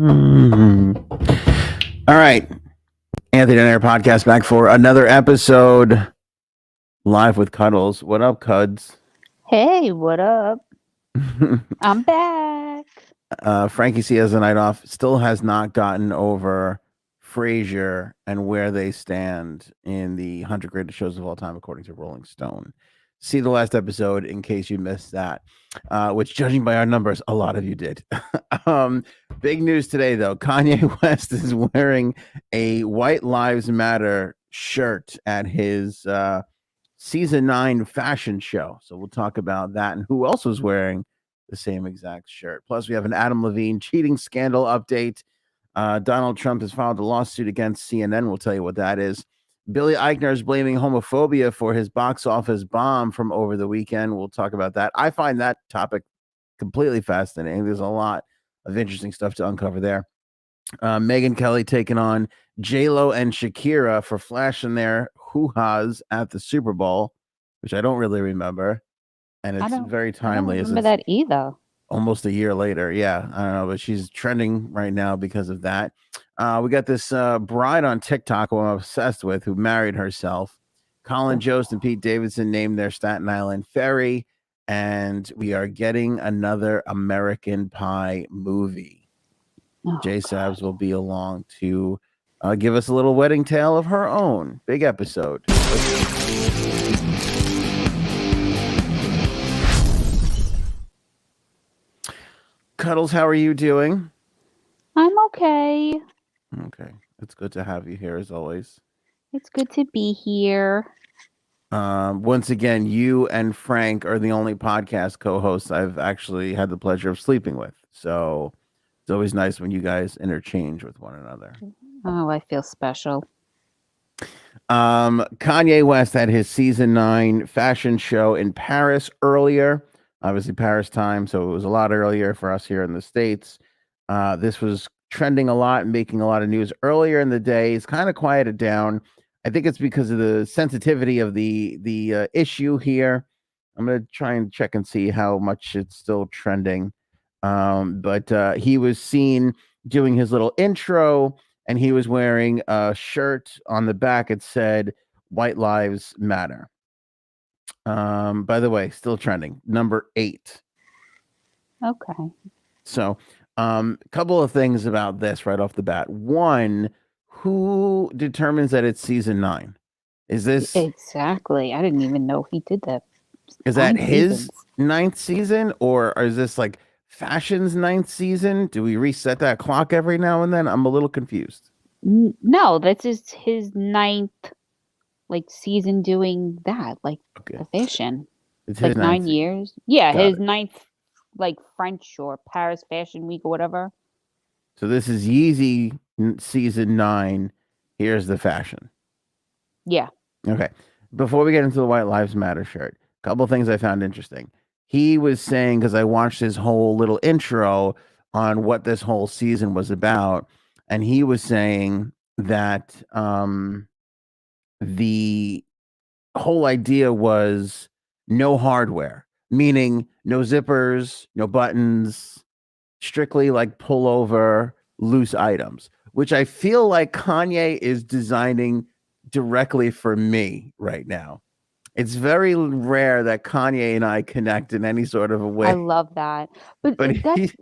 All right. Anthony and Air podcast back for another episode live with Cuddles. What up, Cuds? Hey, what up? I'm back. Frankie C has a night off. Still has not gotten over Frasier and where they stand in the 100 greatest shows of all time, according to Rolling Stone. See the last episode in case you missed that, which, judging by our numbers, a lot of you did. Big news today, though. Kanye West is wearing a White Lives Matter shirt at his season 9 fashion show. So we'll talk about that and who else was wearing the same exact shirt. Plus, we have an Adam Levine cheating scandal update. Donald Trump has filed a lawsuit against CNN. We'll tell you what that is. Billy Eichner is blaming homophobia for his box office bomb from over the weekend. We'll talk about that. I find that topic completely fascinating. There's a lot of interesting stuff to uncover there. Megyn Kelly taking on J-Lo and Shakira for flashing their hoo-has at the Super Bowl, which I don't really remember. And it's very timely. I don't remember that either. Almost a year later. Yeah, I don't know, but she's trending right now because of that. We got this bride on TikTok who I'm obsessed with who married herself. Colin, Jost, and Pete Davidson named their Staten Island Ferry. And we are getting another American Pie movie. Jay Sabs will be along to give us a little wedding tale of her own. Big episode. Cuddles, how are you doing? I'm okay. Okay. It's good to have you here as always. It's good to be here. Once again, you and Frank are the only podcast co-hosts I've actually had the pleasure of sleeping with. So it's always nice when you guys interchange with one another. Oh, I feel special. Kanye West had his season 9 fashion show in Paris earlier. Obviously, Paris time, so it was a lot earlier for us here in the States. This was trending a lot and making a lot of news earlier in the day. It's kind of quieted down. I think it's because of the sensitivity of the issue here. I'm going to try and check and see how much it's still trending. But he was seen doing his little intro, and he was wearing a shirt on the back. It said, "White Lives Matter." By the way, still trending, number 8. Okay. So, couple of things about this right off the bat. One, who determines that it's season 9? Is this exactly? I didn't even know he did that. Is that his 9th season, or is this like fashion's 9th season? Do we reset that clock every now and then? I'm a little confused. No, this is his 9th. Like season doing that, like the fashion. It's like 9 years. Yeah, Got his it. 9th, like French or Paris Fashion Week or whatever. So this is Yeezy season 9. Here's the fashion. Yeah. Okay. Before we get into the White Lives Matter shirt, a couple of things I found interesting. He was saying, because I watched his whole little intro on what this whole season was about, and he was saying that the whole idea was no hardware, meaning no zippers, no buttons, strictly like pullover loose items, which I feel like Kanye is designing directly for me right now. It's very rare that Kanye and I connect in any sort of a way. I love that. But that's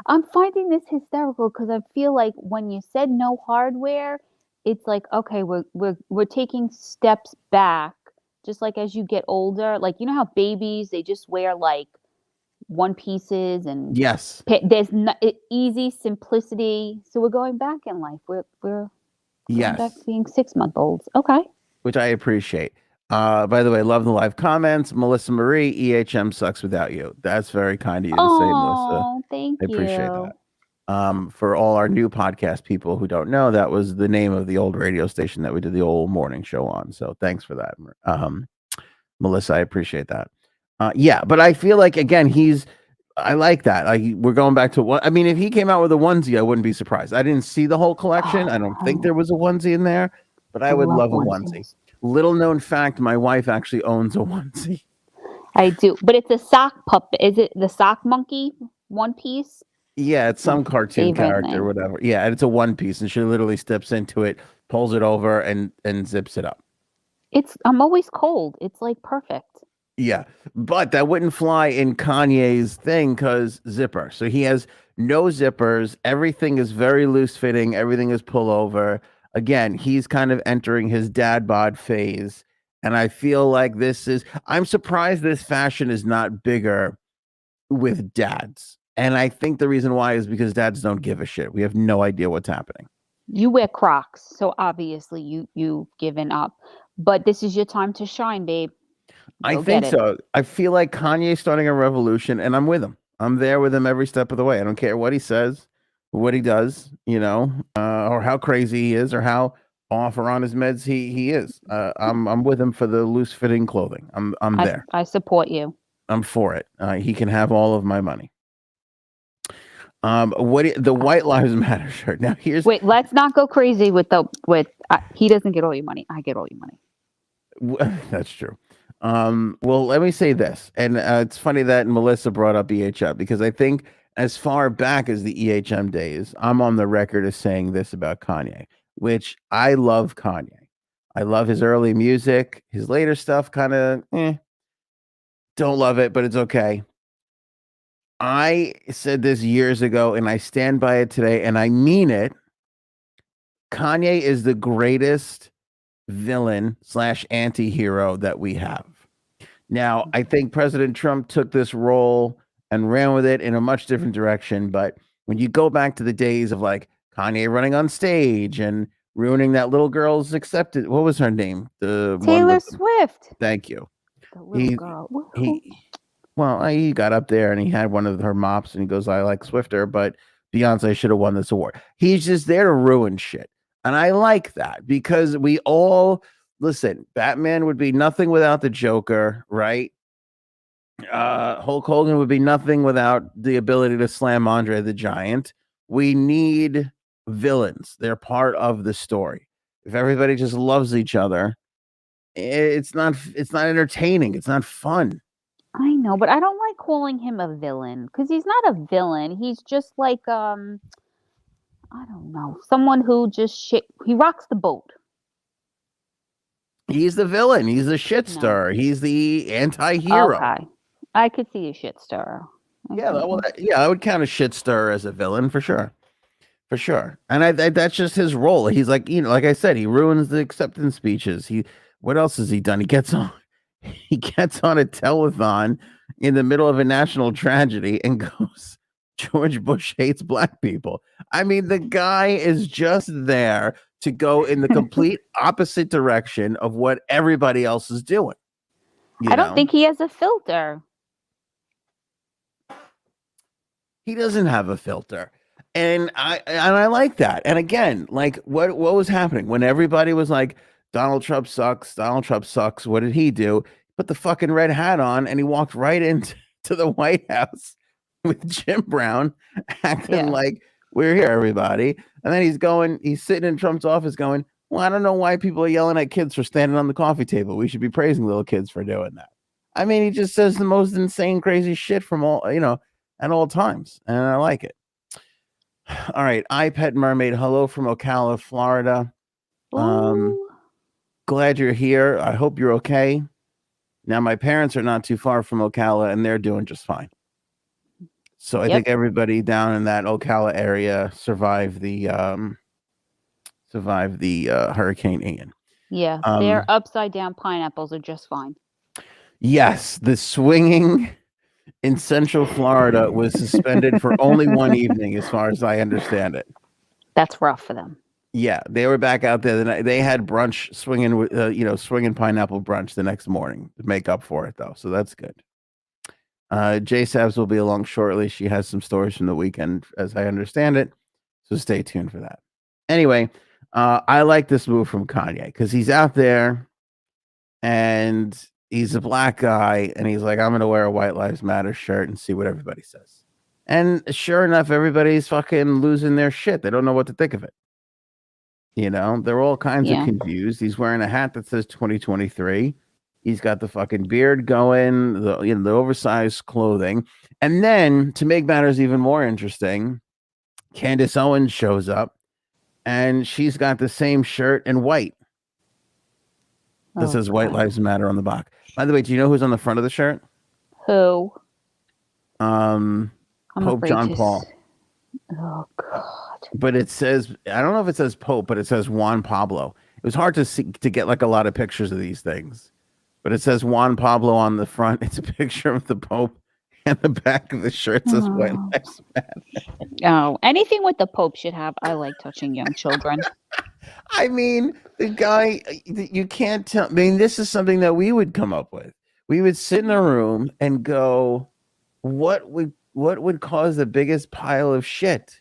I'm finding this hysterical because I feel like when you said no hardware, it's like, okay, we're taking steps back, just like as you get older. Like, you know how babies, they just wear like one pieces and yes, there's easy simplicity. So we're going back in life. We're going back to being 6-month-olds. Okay. Which I appreciate. By the way, love the live comments. Melissa Marie, EHM sucks without you. That's very kind of you to say, Melissa. Thank you. I appreciate that. For all our new podcast people who don't know, that was the name of the old radio station that we did the old morning show on. So thanks for that, Melissa. I appreciate that. Yeah, but I feel like, again, I like that. Like, we're going back to what I mean. If he came out with a onesie, I wouldn't be surprised. I didn't see the whole collection. I don't think there was a onesie in there, but I would love a onesie. Little known fact: my wife actually owns a onesie. I do, but it's a sock puppet. Is it the sock monkey one piece? Yeah, it's some cartoon favorite character or thing. whatever. Yeah, and it's a one piece, and she literally steps into it, pulls it over, and zips it up. I'm always cold. It's like perfect. Yeah, but that wouldn't fly in Kanye's thing because zipper. So he has no zippers. Everything is very loose fitting. Everything is pullover. Again, he's kind of entering his dad bod phase. And I feel like I'm surprised this fashion is not bigger with dads. And I think the reason why is because dads don't give a shit. We have no idea what's happening. You wear Crocs, so obviously you've given up. But this is your time to shine, babe. I Go get think it. so. I feel like Kanye's starting a revolution, and I'm with him. I'm there with him every step of the way. I don't care what he says, what he does, or how crazy he is, or how off or on his meds he is. I'm with him for the loose fitting clothing. I'm there. I support you. I'm for it. He can have all of my money. The White Lives Matter shirt. Now wait. Let's not go crazy with he doesn't get all your money. I get all your money. That's true. Well, let me say this, and it's funny that Melissa brought up EHM because I think as far back as the EHM days, I'm on the record as saying this about Kanye, which I love Kanye. I love his early music. His later stuff kind of don't love it, but it's okay. I said this years ago, and I stand by it today, and I mean it. Kanye is the greatest villain / anti-hero that we have. Now, I think President Trump took this role and ran with it in a much different direction. But when you go back to the days of like Kanye running on stage and ruining that little girl's acceptance, what was her name? The Taylor Swift. Thank you. The little girl. He got up there and he had one of her mops and he goes, I like Swifter, but Beyonce should have won this award. He's just there to ruin shit. And I like that because we all listen, Batman would be nothing without the Joker, right? Hulk Hogan would be nothing without the ability to slam Andre the Giant. We need villains. They're part of the story. If everybody just loves each other, it's not entertaining. It's not fun. I know, but I don't like calling him a villain because he's not a villain. He's just like I don't know, someone who just he rocks the boat. He's the villain. He's the shit stirrer. No. He's the anti-hero. Okay. I could see a shit stirrer. Okay. Yeah, I would count a shit stirrer as a villain for sure. For sure. And that's just his role. He's like, like I said, he ruins the acceptance speeches. What else has he done? He gets on a telethon in the middle of a national tragedy and goes, George Bush hates black people. I mean, the guy is just there to go in the complete opposite direction of what everybody else is doing. I don't think he has a filter. He doesn't have a filter. And I like that. And again, like what was happening when everybody was like, Donald Trump sucks. Donald Trump sucks. What did he do? Put the fucking red hat on and he walked right into the White House with Jim Brown acting like we're here, everybody. And then he's sitting in Trump's office going, well, I don't know why people are yelling at kids for standing on the coffee table. We should be praising little kids for doing that. I mean, he just says the most insane, crazy shit from all, at all times. And I like it. All right. iPet Mermaid. Hello from Ocala, Florida. Glad you're here. I hope you're okay. Now, my parents are not too far from Ocala and they're doing just fine. So I think everybody down in that Ocala area survived the Hurricane Ian. Yeah, their upside down pineapples are just fine. Yes, the swinging in Central Florida was suspended for only one evening, as far as I understand it. That's rough for them. Yeah, they were back out there. They had brunch swinging, swinging pineapple brunch the next morning to make up for it, though. So that's good. J Sabs will be along shortly. She has some stories from the weekend, as I understand it. So stay tuned for that. Anyway, I like this move from Kanye because he's out there and he's a black guy and he's like, I'm going to wear a White Lives Matter shirt and see what everybody says. And sure enough, everybody's fucking losing their shit. They don't know what to think of it. They're all kinds of confused. He's wearing a hat that says 2023. He's got the fucking beard going, the oversized clothing. And then to make matters even more interesting, Candace Owens shows up and she's got the same shirt in white. That says White Lives Matter on the back. By the way, do you know who's on the front of the shirt? Who? Pope John Paul. Oh God! But it says, I don't know if it says Pope, but it says Juan Pablo. It was hard to see, to get like a lot of pictures of these things, but it says Juan Pablo on the front. It's a picture of the Pope, and the back of the shirt says White Lives Matter. Oh, anything with the Pope should have. I like touching young children. I mean, the guy, you can't tell. I mean, this is something that we would come up with. We would sit in a room and go, what would cause the biggest pile of shit?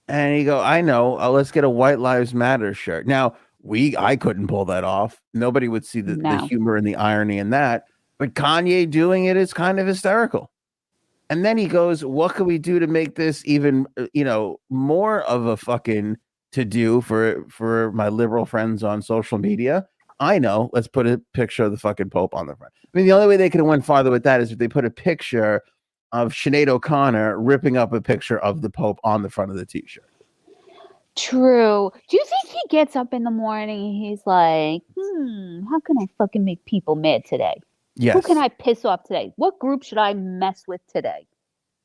And you go, I know. Let's get a White Lives Matter shirt. Now, I couldn't pull that off. Nobody would see the humor and the irony in that. But Kanye doing it is kind of hysterical. And then he goes, what can we do to make this even, more of a fucking to do for my liberal friends on social media? I know. Let's put a picture of the fucking Pope on the front. I mean, the only way they could have went farther with that is if they put a picture of Sinead O'Connor ripping up a picture of the Pope on the front of the t-shirt. True. Do you think he gets up in the morning and he's like, how can I fucking make people mad today? Yes. Who can I piss off today? What group should I mess with today?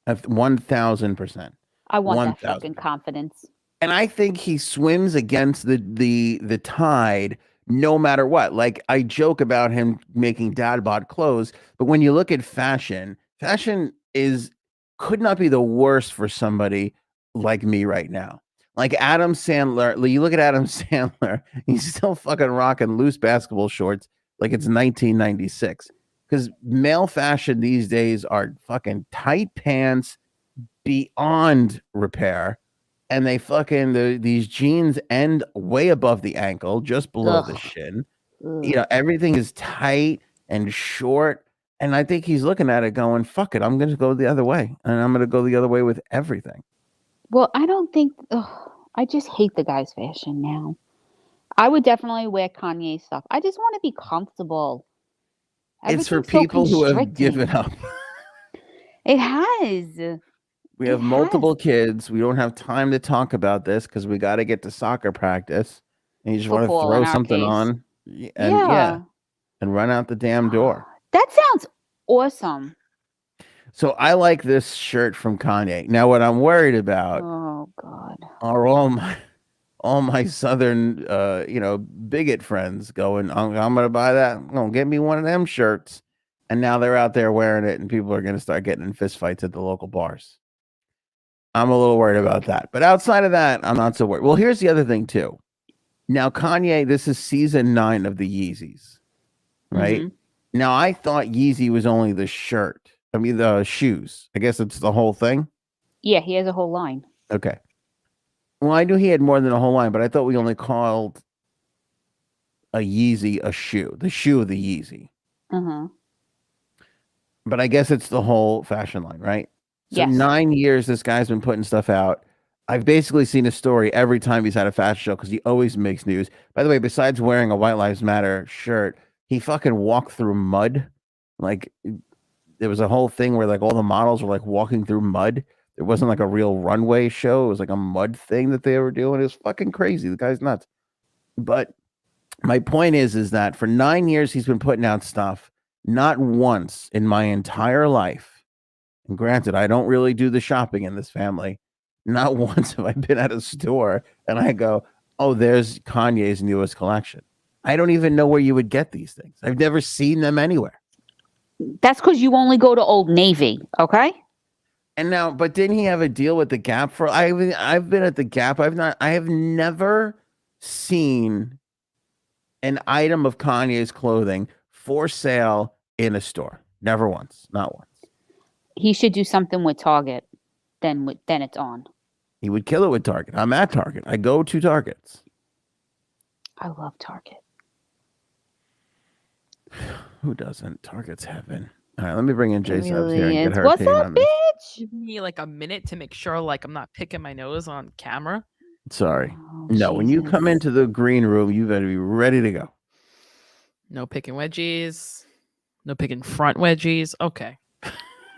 1,000%. I want that fucking confidence. And I think he swims against the tide no matter what. Like, I joke about him making dad bod clothes, but when you look at fashion could not be the worst for somebody like me right now. Like Adam Sandler, you look at Adam Sandler, he's still fucking rocking loose basketball shorts like it's 1996. Because male fashion these days are fucking tight pants beyond repair. And they fucking, these jeans end way above the ankle, just below the shin. Everything is tight and short. And I think he's looking at it going, fuck it, I'm going to go the other way. And I'm going to go the other way with everything. Well, I don't think, I just hate the guy's fashion now. I would definitely wear Kanye stuff. I just want to be comfortable. It's for people who have given up. It has. We have multiple kids. We don't have time to talk about this because we got to get to soccer practice. And you just want to throw something on and run out the damn door. That sounds awesome. So I like this shirt from Kanye. Now, what I'm worried about are all my Southern, bigot friends going, I'm going to buy that. I'm going to get me one of them shirts. And now they're out there wearing it and people are going to start getting in fistfights at the local bars. I'm a little worried about that. But outside of that, I'm not so worried. Well, here's the other thing, too. Now, Kanye, this is season 9 of the Yeezys, right? Mm-hmm. Now, I thought Yeezy was only the shirt. I mean, the shoes. I guess it's the whole thing. Yeah, he has a whole line. Okay. Well, I knew he had more than a whole line, but I thought we only called a Yeezy a shoe. The shoe of the Yeezy. Uh-huh. But I guess it's the whole fashion line, right? So yes. 9 years this guy's been putting stuff out. I've basically seen a story every time he's had a fashion show because he always makes news. By the way, besides wearing a White Lives Matter shirt, he fucking walked through mud. Like, there was a whole thing where like all the models were like walking through mud. It wasn't like a real runway show. It was like a mud thing that they were doing. It was fucking crazy. The guy's nuts. But my point is that for 9 years, he's been putting out stuff. Not once in my entire life. And granted, I don't really do the shopping in this family. Not once have I been at a store and I go, oh, there's Kanye's newest collection. I don't even know where you would get these things. I've never seen them anywhere. That's because you only go to Old Navy, okay? And now, but didn't he have a deal with the Gap for? I've been at the Gap. I have never seen an item of Kanye's clothing for sale in a store. Never once, not once. He should do something with Target. Then it's on. He would kill it with Target. I'm at Target. I go to Targets. I love Target. Who doesn't? Target's heaven. All right, let me bring in Jason up here and get her What's up, bitch? Give me like a minute to make sure like I'm not picking my nose on camera. Sorry. Oh, no, Jesus. When you come into the green room, you better be ready to go. No picking wedgies. No picking front wedgies. Okay.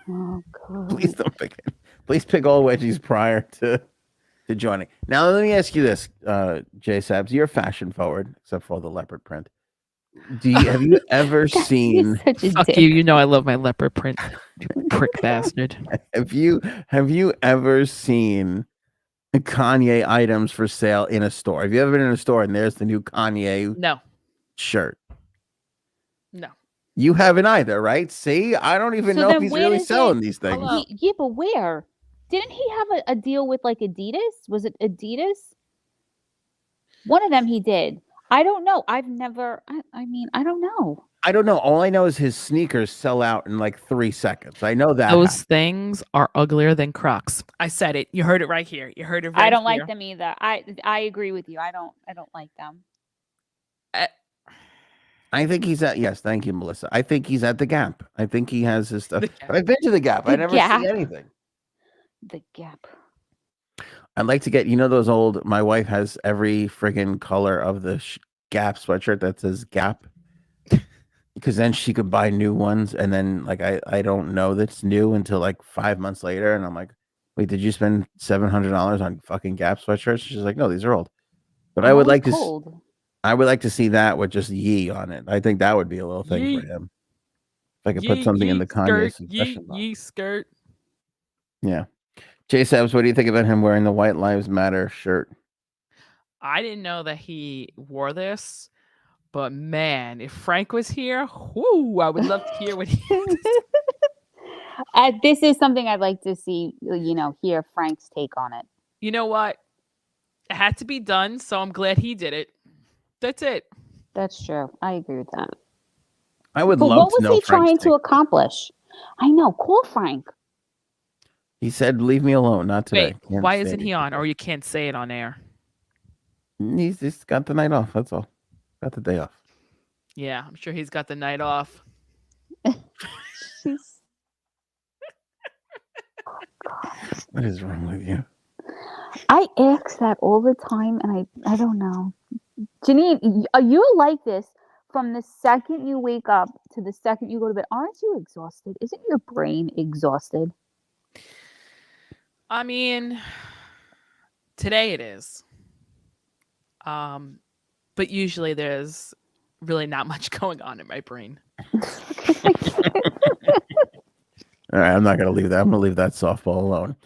Oh God. Please don't pick it. Please pick all wedgies prior to joining. Now let me ask you this, J Sabs. You're fashion forward, except for all the leopard print. Have you ever You're seen? such a Fuck dick. you. You know I love my leopard print. You prick bastard. Have you ever seen Kanye items for sale in a store? Have you ever been in a store and there's the new Kanye No. shirt? No. You haven't either, right? See, I don't even know if he's really selling these things. Hello. Yeah, but where? Didn't he have a deal with like Adidas? Was it Adidas? One of them he did. I don't know. I've never. I mean, I don't know. I don't know. All I know is his sneakers sell out in like 3 seconds. I know that. Those things are uglier than Crocs. I said it. You heard it right here. You heard it right I don't here. like them either. I agree with you. I don't like them. I think he's at. Yes, thank you, Melissa. I think he's at the Gap. I think he has his stuff. The Gap. But I've been to the Gap. I The never Gap. see anything. The Gap. I'd like to get, those old, my wife has every friggin' color of the Gap sweatshirt that says Gap. Because then she could buy new ones. And then like, I don't know that's new until like 5 months later. And I'm like, wait, did you spend $700 on fucking Gap sweatshirts? She's like, no, these are old. But I would like to see that with just Yee on it. I think that would be a little thing for him. If I could put something in the Kanye succession box. Yee skirt. Yeah. Jay Sabs, what do you think about him wearing the White Lives Matter shirt? I didn't know that he wore this, but man, if Frank was here, whoo, I would love to hear what he This is something I'd like to see, hear Frank's take on it. You know what? It had to be done, so I'm glad he did it. That's it. That's true. I agree with that. I would But love what to know was he Frank's trying take. to accomplish? I know. Call Frank. He said, leave me alone, not today. Wait, why isn't he on? Or you can't say it on air? He's just got the night off, that's all. Got the day off. Yeah, I'm sure he's got the night off. What is wrong with you? I ask that all the time, and I don't know. Janine, you're like this from the second you wake up to the second you go to bed. Aren't you exhausted? Isn't your brain exhausted? I mean, today it is. But usually there's really not much going on in my brain. All right, I'm not going to leave that. I'm going to leave that softball alone.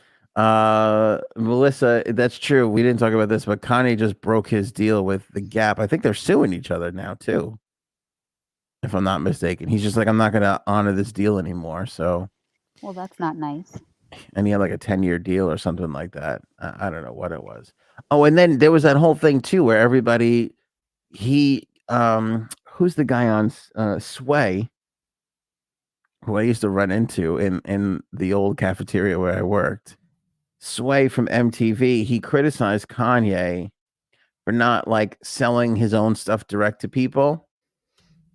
Melissa, that's true. We didn't talk about this, but Kanye just broke his deal with the Gap. I think they're suing each other now, too. If I'm not mistaken. He's just like, I'm not going to honor this deal anymore. So, well, that's not nice. And he had like a 10-year deal or something like that. I don't know what it was. Oh, and then there was that whole thing, too, where everybody, who's the guy on Sway, who I used to run into in the old cafeteria where I worked. Sway from MTV, he criticized Kanye for not like selling his own stuff direct to people.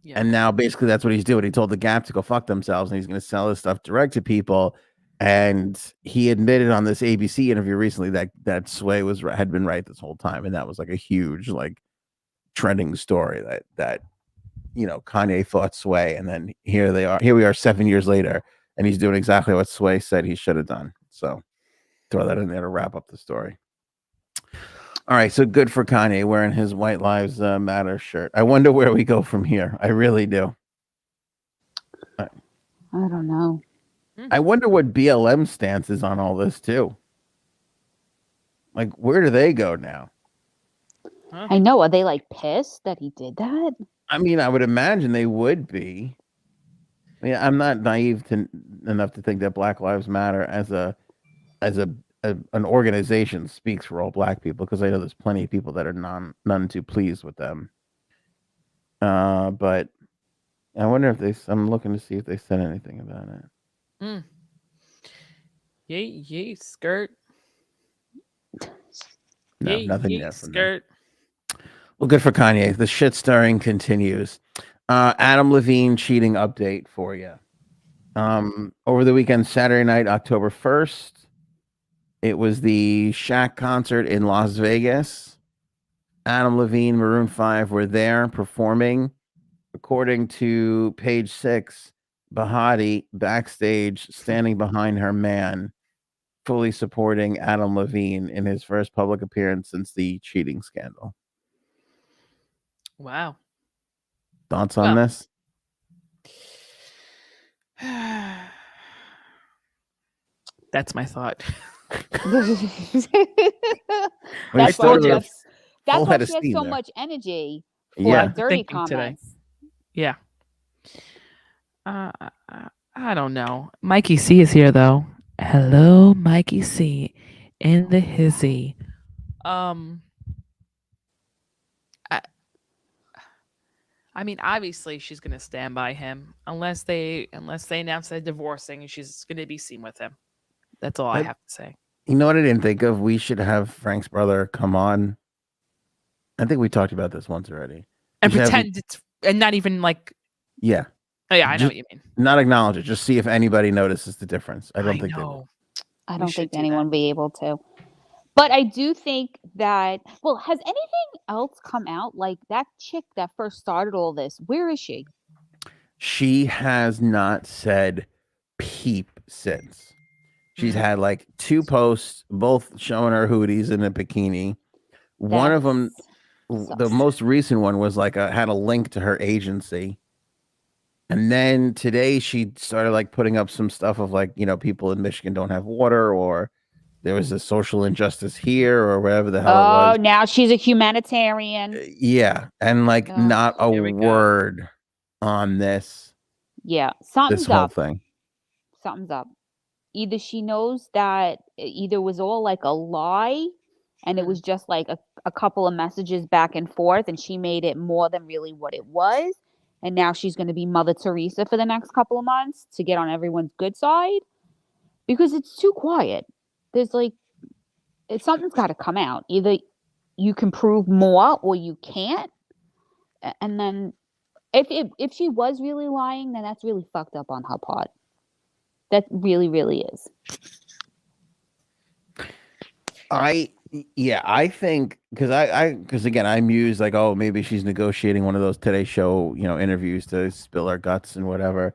Yeah. And now basically that's what he's doing. He told the Gap to go fuck themselves and he's going to sell his stuff direct to people. And he admitted on this ABC interview recently that Sway had been right this whole time. And that was like a huge like trending story that Kanye thought Sway, and then here we are 7 years later, and he's doing exactly what Sway said he should have done. So throw that in there to wrap up the story. All right, so good for Kanye wearing his White Lives Matter shirt. I wonder where we go from here. I really do. I don't know. I wonder what BLM stance is on all this too. Like, where do they go now? Huh? I know. Are they like pissed that he did that? I mean, I would imagine they would be. I mean, I'm not naive enough to think that Black Lives Matter as an organization speaks for all black people, because I know there's plenty of people that are none too pleased with them. But I wonder if I'm looking to see if they said anything about it. Yay, skirt. No, nothing yet. Skirt. Well, good for Kanye. The shit stirring continues. Adam Levine cheating update for you. Over the weekend, Saturday night, October 1st, it was the Shaq concert in Las Vegas. Adam Levine, Maroon 5 were there performing. According to Page 6, Behati backstage standing behind her man, fully supporting Adam Levine in his first public appearance since the cheating scandal. Wow. Thoughts on this? That's my thought. That's why she has steam so there. much energy for Yeah. dirty Thinking today. comments. Yeah. I don't know. Mikey C is here though. Hello, Mikey C in the hizzy. I mean, obviously she's gonna stand by him unless they announce they're divorcing and she's gonna be seen with him. That's all I have to say. You know what I didn't think of? We should have Frank's brother come on. I think we talked about this once already. And pretend it's and not even like. Yeah. Oh, yeah, I know what you mean. Not acknowledge it. Just see if anybody notices the difference. I don't think they will. I don't think anyone will be able to. But I do think that, well, has anything else come out? Like that chick that first started all this, where is she? She has not said peep since. She's had like 2 posts, both showing her hooties in a bikini. One of them, the most recent one, was like had a link to her agency. And then today she started like putting up some stuff of like, people in Michigan don't have water, or there was a social injustice here, or whatever the hell it was. Oh, now she's a humanitarian. Yeah. And like not a word on this. Yeah. Something's this whole up. thing. Something's up. Either she knows that either was all like a lie and it was just like a couple of messages back and forth and she made it more than really what it was. And now she's going to be Mother Teresa for the next couple of months to get on everyone's good side because it's too quiet. There's like, something's got to come out. Either you can prove more or you can't. And then if she was really lying, then that's really fucked up on her part. That really, really is. I think because again, I mused like, oh, maybe she's negotiating one of those Today Show, interviews to spill her guts and whatever.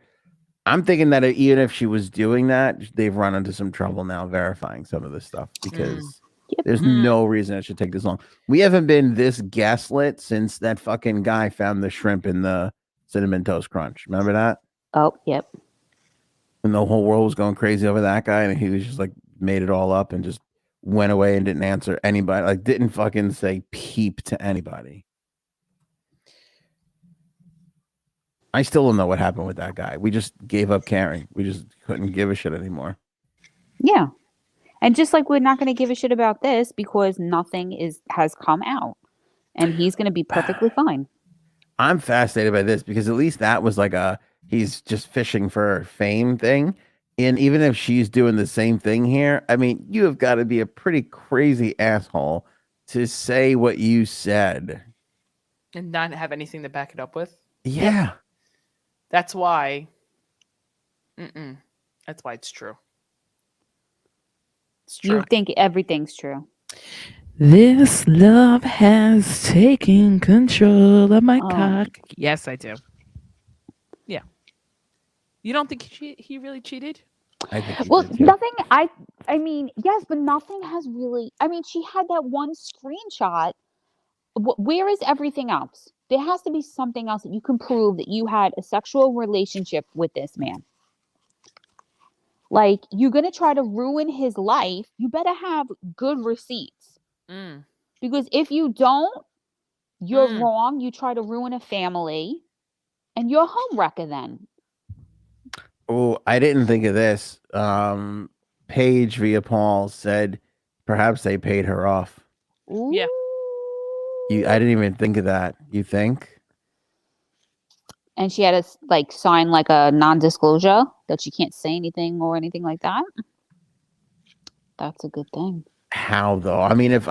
I'm thinking that even if she was doing that, they've run into some trouble now verifying some of this stuff because there's no reason it should take this long. We haven't been this gaslit since that fucking guy found the shrimp in the Cinnamon Toast Crunch. Remember that? Oh, yep. And the whole world was going crazy over that guy, and he was just like made it all up and just went away and didn't answer anybody. Like didn't fucking say peep to anybody. I still don't know what happened with that guy. We just gave up caring. We just couldn't give a shit anymore. Yeah. And just like we're not going to give a shit about this because nothing has come out. And he's going to be perfectly fine. I'm fascinated by this because at least that was like he's just fishing for fame thing. And even if she's doing the same thing here, I mean, you have got to be a pretty crazy asshole to say what you said. And not have anything to back it up with. Yeah. That's why. That's why it's true. It's true. You think everything's true. This love has taken control of my cock. Yes, I do. Yeah. You don't think he really cheated? I think nothing. I mean, yes, but nothing has really. I mean, she had that one screenshot. Where is everything else? There has to be something else that you can prove that you had a sexual relationship with this man. Like, you're going to try to ruin his life. You better have good receipts. Because if you don't, you're wrong. You try to ruin a family and you're a home wrecker then. Oh, I didn't think of this. Paige via Paul said perhaps they paid her off. Ooh. Yeah. I didn't even think of that. You think? And she had to like sign like a non-disclosure that she can't say anything or anything like that. That's a good thing. How though? I mean, if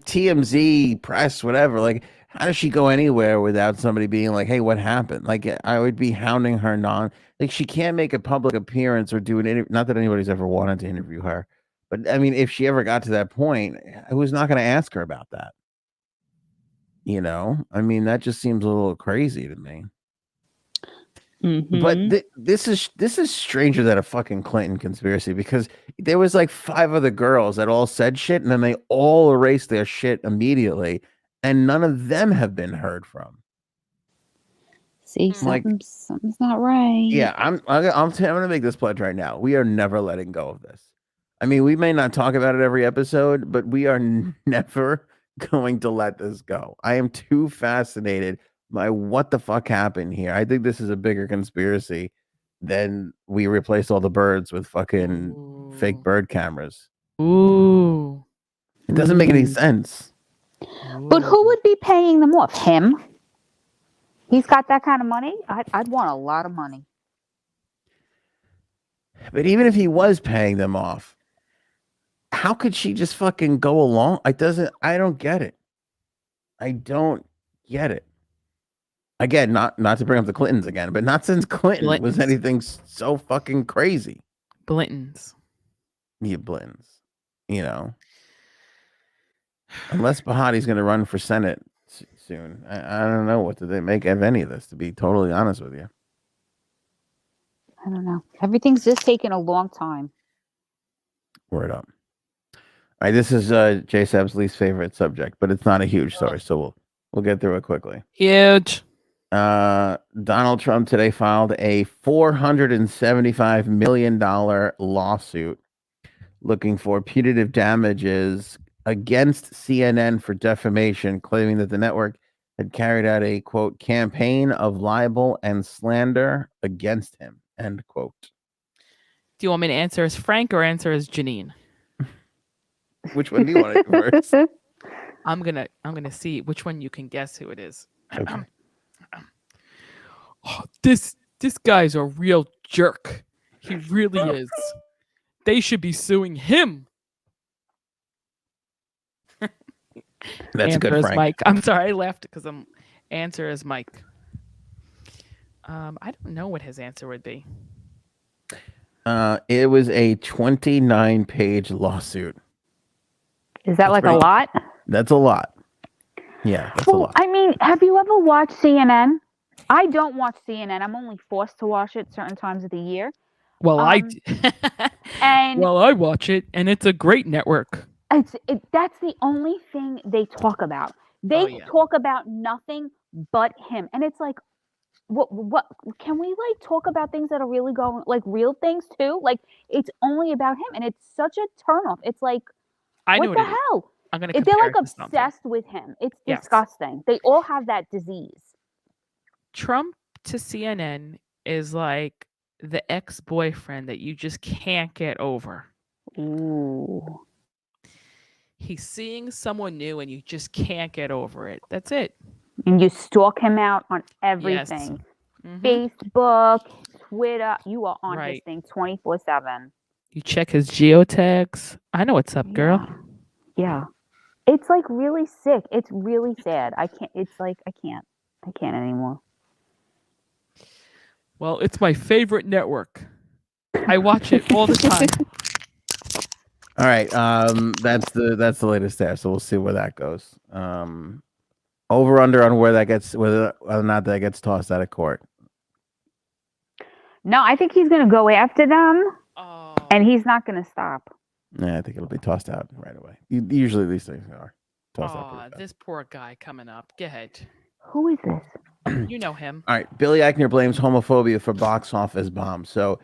TMZ, press, whatever, like, how does she go anywhere without somebody being like, "Hey, what happened?" Like, I would be hounding her like she can't make a public appearance or do an interview. Not that anybody's ever wanted to interview her, but I mean, if she ever got to that point, who's not going to ask her about that? I mean, that just seems a little crazy to me. But this is stranger than a fucking Clinton conspiracy, because there was like 5 other girls that all said shit, and then they all erased their shit immediately, and none of them have been heard from. See, something's not right. Yeah, I'm gonna make this pledge right now. We are never letting go of this. I mean, we may not talk about it every episode, but we are never going to let this go. I am too fascinated by what the fuck happened here. I think this is a bigger conspiracy than we replace all the birds with fucking fake bird cameras. Ooh. It doesn't make any sense. But who would be paying them off? Him? He's got that kind of money? I'd want a lot of money. But even if he was paying them off, how could she just fucking go along? I don't get it. I don't get it. Again, not to bring up the Clintons again, but not since Clinton was anything so fucking crazy. Blintons. Yeah, Blintons. You know. Unless Behati's going to run for Senate soon. I don't know what did they make of any of this, to be totally honest with you. I don't know. Everything's just taking a long time. Word up. All right, this is J Sab's least favorite subject, but it's not a huge story, so we'll get through it quickly. Huge. Donald Trump today filed a $475 million lawsuit looking for punitive damages against CNN for defamation, claiming that the network had carried out a, quote, campaign of libel and slander against him, end quote. Do you want me to answer as Frank or answer as Janine? Which one do you want to do first? I'm gonna see which one you can guess who it is. Okay. Oh, this guy's a real jerk. He really is. They should be suing him. That's answer good, as Frank. Mike. I'm sorry, I laughed because I'm answer as Mike. I don't know what his answer would be. It was a 29-page lawsuit. Is that a lot? That's a lot. Yeah, that's a lot. I mean, have you ever watched CNN? I don't watch CNN. I'm only forced to watch it certain times of the year. Well, I watch it, and it's a great network. That's the only thing they talk about. They talk about nothing but him, and it's like, what can we talk about things that are really going, real things too? It's only about him, and it's such a turnoff. It's like, what the hell? I'm gonna they're obsessed with him. It's disgusting. They all have that disease. Trump to CNN is like the ex-boyfriend that you just can't get over. Ooh. He's seeing someone new and you just can't get over it. That's it. And you stalk him out on everything. Yes. Facebook, Twitter. You are on his thing 24/7. You check his geotags. I know what's up, girl. Yeah. It's really sick. It's really sad. I can't. It's I can't anymore. Well, it's my favorite network. I watch it all the time. All right, that's the latest there. So we'll see where that goes. Over under on whether or not that gets tossed out of court. No, I think he's going to go after them, and he's not going to stop. Yeah, I think it'll be tossed out right away. Usually these things are tossed out. This poor guy coming up. Go ahead. Who is this? You know him. All right, Billy Eichner blames homophobia for box office bomb. So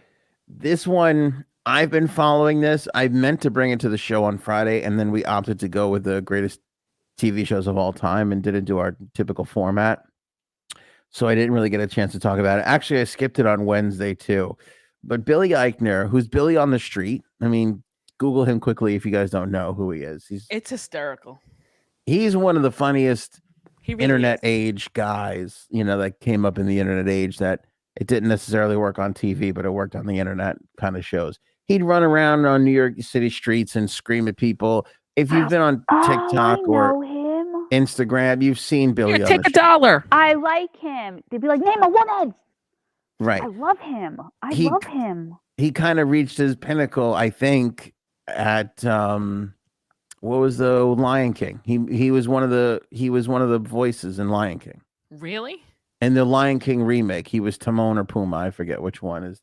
this one, I've been following this. I meant to bring it to the show on Friday, and then we opted to go with the greatest TV shows of all time and didn't do our typical format. So I didn't really get a chance to talk about it. Actually, I skipped it on Wednesday too. But Billy Eichner, who's Billy on the street, I mean, Google him quickly if you guys don't know who he is. It's hysterical. He's one of the funniest internet age guys, that came up in the internet age, that it didn't necessarily work on TV, but it worked on the internet kind of shows. He'd run around on New York City streets and scream at people. If you've been on TikTok or Instagram, you've seen Billy. Here, take $1. I like him. They'd be like, name a woman. Right. I love him. I love him. He kind of reached his pinnacle, I think, at what was the Lion King? He was one of the voices in Lion King. Really? In the Lion King remake, he was Timon or Pumbaa. I forget which one is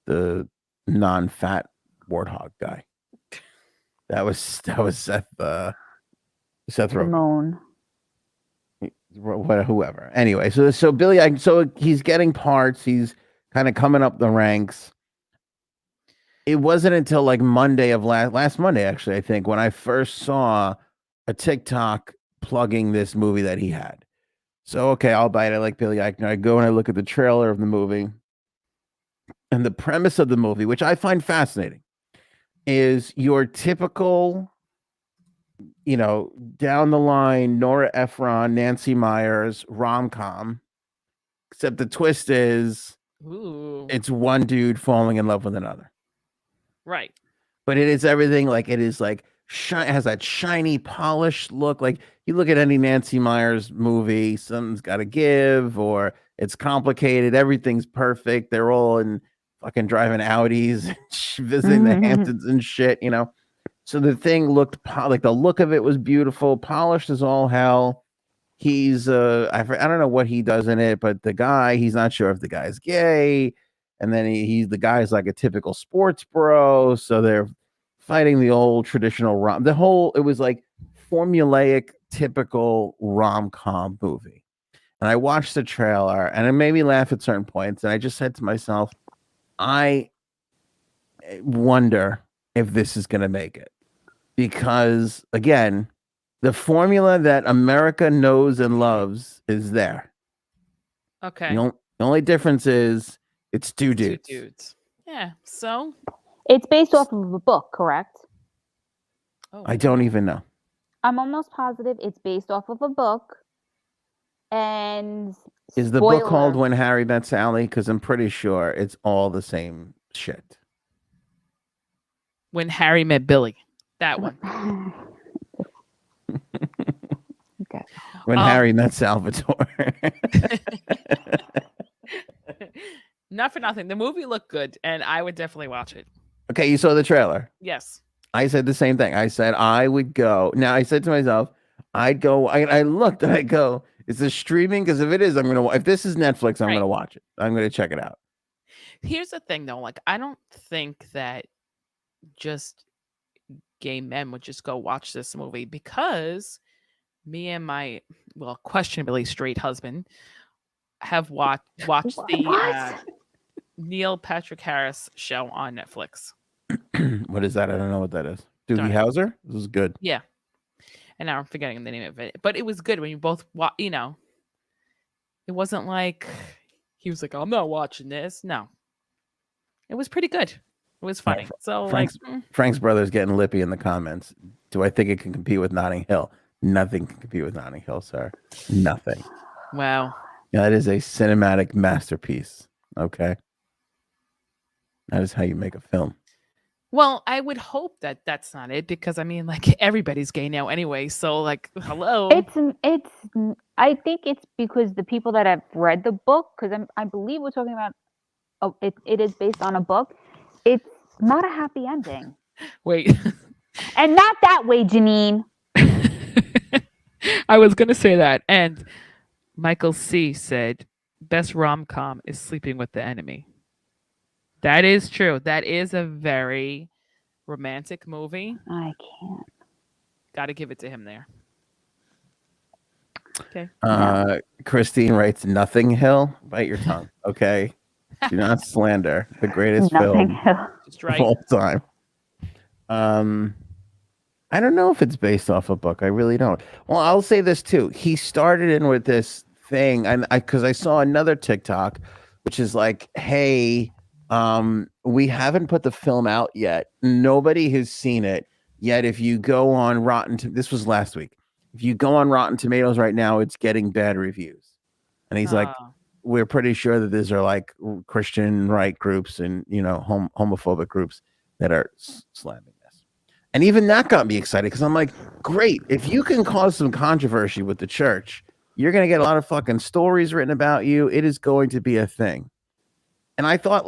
the non-fat warthog guy. That was Seth Rogen. Timon. Whoever. Anyway, so Billy, so he's getting parts. He's kind of coming up the ranks. It wasn't until like Monday of last Monday, actually, I think, when I first saw a TikTok plugging this movie that he had. So, okay, I'll buy it. I like Billy Eichner. I go and I look at the trailer of the movie. And the premise of the movie, which I find fascinating, is your typical, down the line, Nora Ephron, Nancy Meyers, rom-com. Except the twist is it's one dude falling in love with another. Right. But it is everything like it is like has that shiny, polished look. Like you look at any Nancy Meyers movie, something's got to give, or it's complicated. Everything's perfect. They're all in fucking driving Audis, visiting the Hamptons and shit, So the thing looked like the look of it was beautiful, polished as all hell. He's I don't know what he does in it, but the guy, he's not sure if the guy's gay. And then the guy's like a typical sports bro. So they're fighting the old traditional it was like formulaic, typical rom-com movie. And I watched the trailer and it made me laugh at certain points. And I just said to myself, I wonder if this is going to make it. Because again, the formula that America knows and loves is there. Okay. The only difference is it's two dudes. Yeah. So it's based off of a book, correct? Oh, I don't even know. I'm almost positive it's based off of a book. And is the book called When Harry Met Sally? Because I'm pretty sure it's all the same shit. When Harry Met Billy. That one. Okay. When Harry Met Salvatore. Not for nothing. The movie looked good, and I would definitely watch it. Okay, you saw the trailer? Yes. I said the same thing. I said I would go. Now, I said to myself, I'd go. I looked, and I go, is this streaming? Because if it is, if this is Netflix, I'm going to watch it. I'm going to check it out. Here's the thing, though. Like, I don't think that just gay men would just go watch this movie, because me and my, questionably straight husband have watched the Neil Patrick Harris show on Netflix. What is that? I don't know what that is. Doogie Howser? This is good. Yeah. And now I'm forgetting the name of it. But it was good when you both, it wasn't like he was like, I'm not watching this. No. It was pretty good. It was funny. So Frank's brother's getting lippy in the comments. Do I think it can compete with Notting Hill? Nothing can compete with Notting Hill, sir. Nothing. Wow. Yeah, that is a cinematic masterpiece. Okay. That is how you make a film. Well, I would hope that that's not it, because everybody's gay now anyway. So hello. It's. I think it's because the people that have read the book, because I believe we're talking about. Oh, it is based on a book. It's not a happy ending. Wait. And not that way, Janine. I was gonna say that, and Michael C said, "Best rom-com is Sleeping with the Enemy." That is true. That is a very romantic movie. I can't. Got to give it to him there. Okay. Christine writes, Nothing Hill. Bite your tongue. Okay. Do not slander the greatest film of all time. I don't know if it's based off a book. I really don't. Well, I'll say this too. He started in with this thing, and because I saw another TikTok, which is like, hey, we haven't put the film out yet. Nobody has seen it yet. If you go on this was last week. If you go on Rotten Tomatoes right now, it's getting bad reviews. And he's like, we're pretty sure that these are like Christian right groups and, homophobic groups that are slamming this. And even that got me excited, because I'm like, great. If you can cause some controversy with the church, you're going to get a lot of fucking stories written about you. It is going to be a thing. And I thought,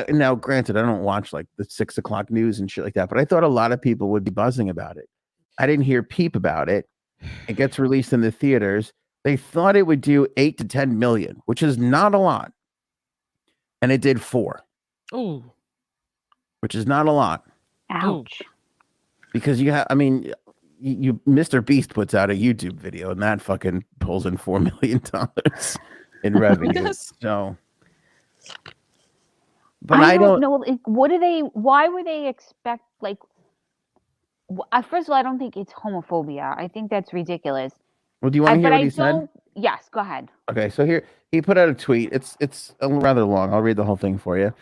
now granted, I don't watch the 6 o'clock news and shit like that, but I thought a lot of people would be buzzing about it. I didn't hear peep about it. It gets released in the theaters. They thought it would do 8 to 10 million, which is not a lot. And it did 4. Ooh. Which is not a lot. Ouch. Because you have, I mean, you Mr. Beast puts out a YouTube video and that fucking pulls in $4 million in revenue. So, but I don't know. Like, what do they? Why would they expect? Like, first of all, I don't think it's homophobia. I think that's ridiculous. Well, do you want to hear what he said? Yes, go ahead. Okay, so here he put out a tweet. It's rather long. I'll read the whole thing for you.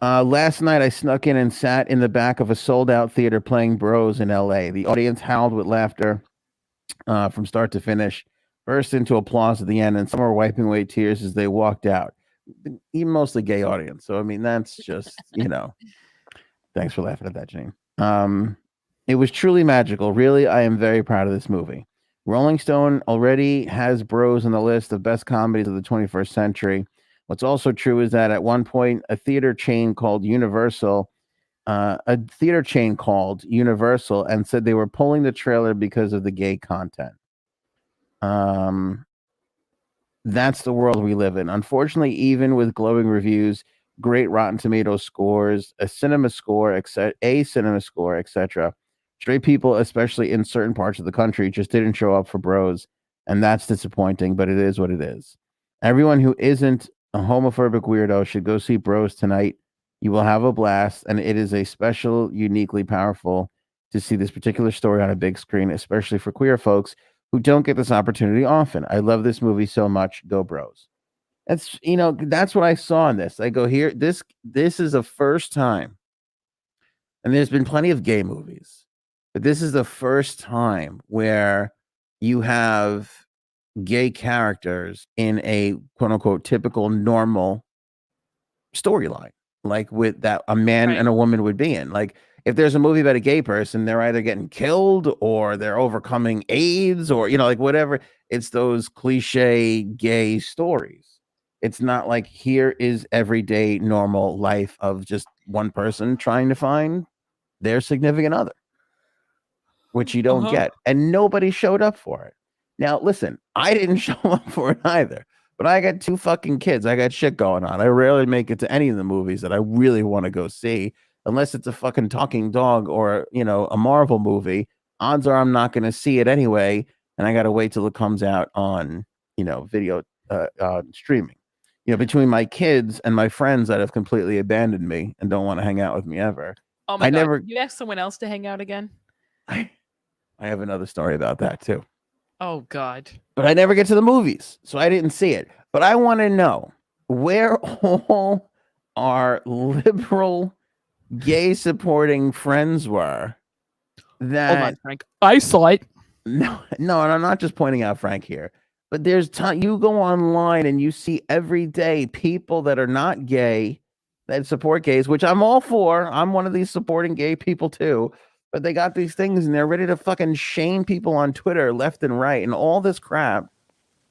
Last night, I snuck in and sat in the back of a sold-out theater playing Bros in L.A. The audience howled with laughter from start to finish, burst into applause at the end, and some were wiping away tears as they walked out. Even mostly gay audience. So, I mean, that's just, thanks for laughing at that, Jane. It was truly magical. Really, I am very proud of this movie. Rolling Stone already has Bros on the list of best comedies of the 21st century. What's also true is that at one point, a theater chain called Universal, and said they were pulling the trailer because of the gay content. That's the world we live in. Unfortunately, even with glowing reviews, great Rotten Tomatoes scores, a cinema score, etc., straight people, especially in certain parts of the country, just didn't show up for Bros, and that's disappointing, but it is what it is. Everyone who isn't a homophobic weirdo should go see Bros tonight. You will have a blast, and it is a special, uniquely powerful to see this particular story on a big screen, especially for queer folks who don't get this opportunity often. I love this movie so much. Go Bros. That's that's what I saw in this. I go here. This is the first time, and there's been plenty of gay movies, but this is the first time where you have gay characters in a quote unquote typical normal storyline, like with that a man and a woman would be in. Like if there's a movie about a gay person, they're either getting killed or they're overcoming AIDS or like whatever. It's those cliche gay stories. It's not like here is everyday normal life of just one person trying to find their significant other, which you don't get. And nobody showed up for it. Now, listen, I didn't show up for it either, but I got 2 fucking kids. I got shit going on. I rarely make it to any of the movies that I really want to go see, unless it's a fucking talking dog or, a Marvel movie. Odds are I'm not going to see it anyway, and I got to wait till it comes out on, video streaming. Between my kids and my friends that have completely abandoned me and don't want to hang out with me ever. Oh my God. You asked someone else to hang out again? I have another story about that too. Oh God. But I never get to the movies, so I didn't see it. But I want to know where all our liberal gay supporting friends were. That hold on, Frank. I saw it. No, and I'm not just pointing out Frank here. But there's you go online and you see every day people that are not gay that support gays, which I'm all for. I'm one of these supporting gay people too. But they got these things and they're ready to fucking shame people on Twitter left and right and all this crap.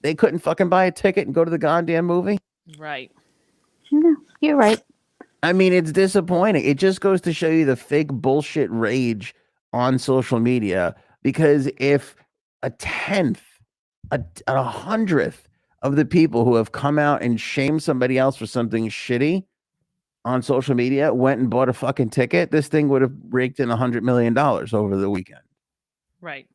They couldn't fucking buy a ticket and go to the goddamn movie. Right. No, you're right. I mean, it's disappointing. It just goes to show you the fake bullshit rage on social media. Because if a 100th of the people who have come out and shamed somebody else for something shitty on social media went and bought a fucking ticket, this thing would have raked in $100 million over the weekend. Right.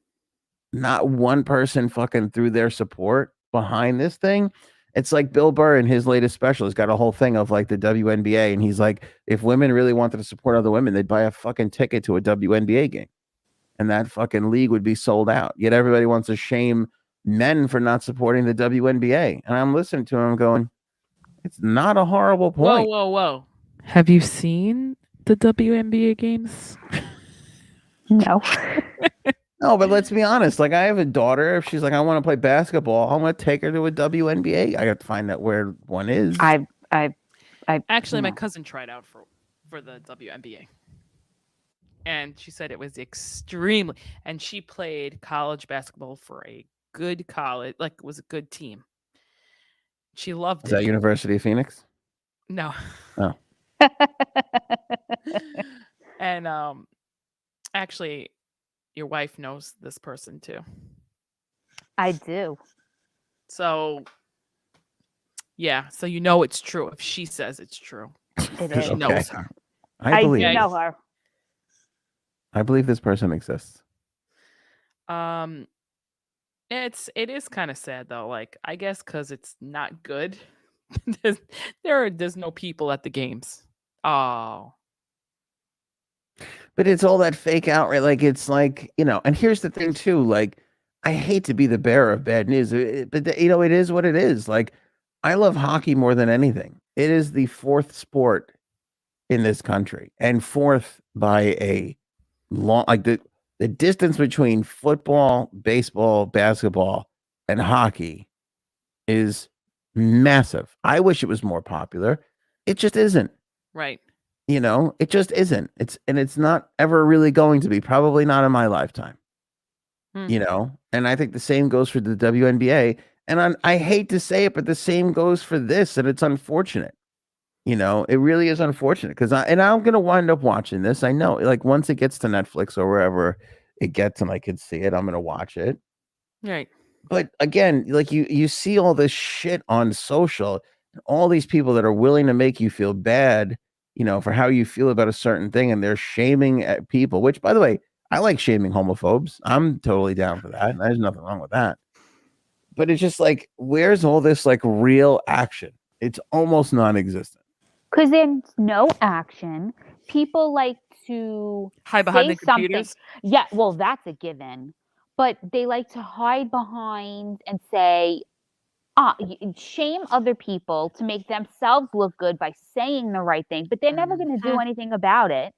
Not one person fucking threw their support behind this thing. It's like Bill Burr in his latest special has got a whole thing of like the WNBA. And he's like, if women really wanted to support other women, they'd buy a fucking ticket to a WNBA game. And that fucking league would be sold out. Yet everybody wants to shame men for not supporting the WNBA. And I'm listening to him going, it's not a horrible point. Whoa. Have you seen the WNBA games? No. No, but let's be honest. Like, I have a daughter. If she's like, I want to play basketball, I'm going to take her to a WNBA. I got to find out where one is. Actually, my cousin tried out for the WNBA. And she said it was extremely, and she played college basketball for a good college, like it was a good team. She loved it. Is that University of Phoenix? No. Oh. And actually, your wife knows this person too. I do. So, yeah. So you know it's true if she says it's true. It She is. knows her. I do believe know this. her. I believe this person exists. It is kind of sad though. Like I guess because it's not good. there's no people at the games. Oh, But it's all that fake outrage. Like it's like, and here's the thing too. Like, I hate to be the bearer of bad news, but it is what it is. Like, I love hockey more than anything. It is the fourth sport in this country, and fourth by a long, like the distance between football, baseball, basketball, and hockey is massive. I wish it was more popular. It just isn't. right. It just isn't. It's not ever really going to be. Probably not in my lifetime. And I think the same goes for the WNBA. And I hate to say it, but the same goes for this, and it's unfortunate. It really is unfortunate because I'm gonna wind up watching this. I know, like once it gets to Netflix or wherever it gets, and I can see it, I'm gonna watch it. Right. But again, like you see all this shit on social, and all these people that are willing to make you feel bad, for how you feel about a certain thing, and they're shaming at people. Which, by the way, I like shaming homophobes. I'm totally down for that. There's nothing wrong with that. But it's just like, where's all this like real action? It's almost non-existent. Because there's no action. People like to Hide behind say the something. computers. Yeah, well, that's a given. But they like to hide behind and say, shame other people to make themselves look good by saying the right thing. But they're never going to do anything about it.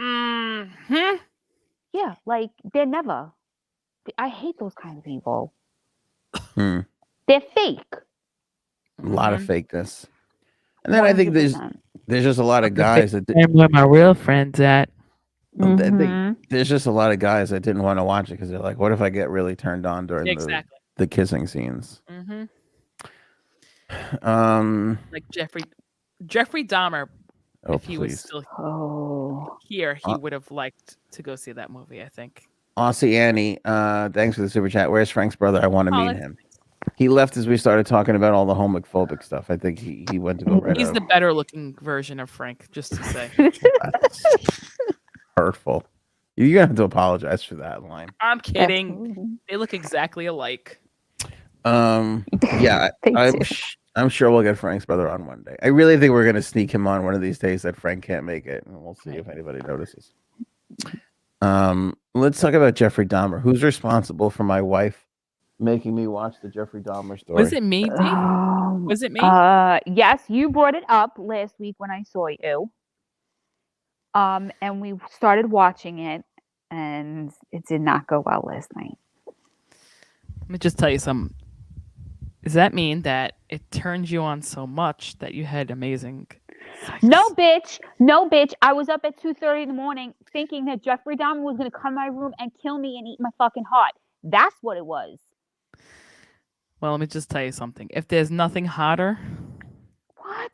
Mm-hmm. Yeah, like they're never. I hate those kind of people. Hmm. They're fake. A lot of fakeness. And then I think 100%. there's just a lot of guys that And where my real friends at? there's just a lot of guys that didn't want to watch it because they're like, what if I get really turned on during the kissing scenes? Mm-hmm. Like Jeffrey Dahmer. Oh, if he was still here, he would have liked to go see that movie, I think. Aussie Annie, thanks for the super chat. Where's Frank's brother? I want to meet him. He left as we started talking about all the homophobic stuff. I think he went to go right. He's the better looking version of Frank, just to say. That's hurtful. You're gonna have to apologize for that line. I'm kidding. They look exactly alike. Yeah, I'm sure we'll get Frank's brother on one day. I really think we're gonna sneak him on one of these days that Frank can't make it, and we'll see if anybody notices. Let's talk about Jeffrey Dahmer. Who's responsible for my wife making me watch the Jeffrey Dahmer story? Was it me, Dee? Was it me? Yes, you brought it up last week when I saw you. And we started watching it, and it did not go well last night. Let me just tell you something. Does that mean that it turned you on so much that you had amazing sex? No, bitch. I was up at 2:30 in the morning thinking that Jeffrey Dahmer was going to come in my room and kill me and eat my fucking heart. That's what it was. Well, let me just tell you something. If there's nothing hotter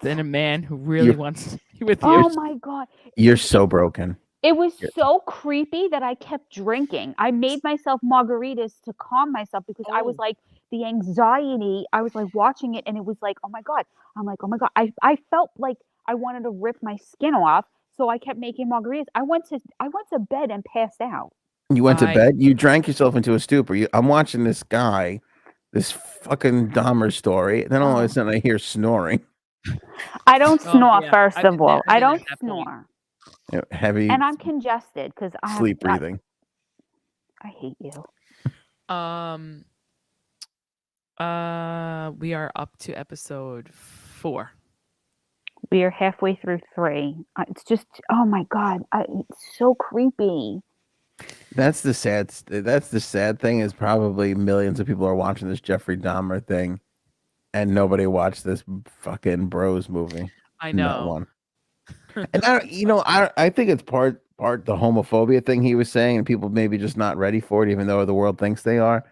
than a man who really wants to be with you. Oh my God. You're so broken. It was so creepy that I kept drinking. I made myself margaritas to calm myself because I was like, the anxiety, I was like watching it and it was like, oh my God. I'm like, oh my God. I felt like I wanted to rip my skin off. So I kept making margaritas. I went to bed and passed out. You went to bed? You drank yourself into a stupor. I'm watching this guy, this fucking Dahmer story. And then all of a sudden I hear snoring. I don't snore, first of all. I don't snore. Heavy. And I'm congested because I sleep breathing. I hate you. We are up to episode 4. We are halfway through 3. It's just, oh my God, it's so creepy. That's the sad thing is probably millions of people are watching this Jeffrey Dahmer thing, and nobody watched this fucking Bros movie. I know. Not one. And I think it's part the homophobia thing he was saying, and people maybe just not ready for it, even though the world thinks they are.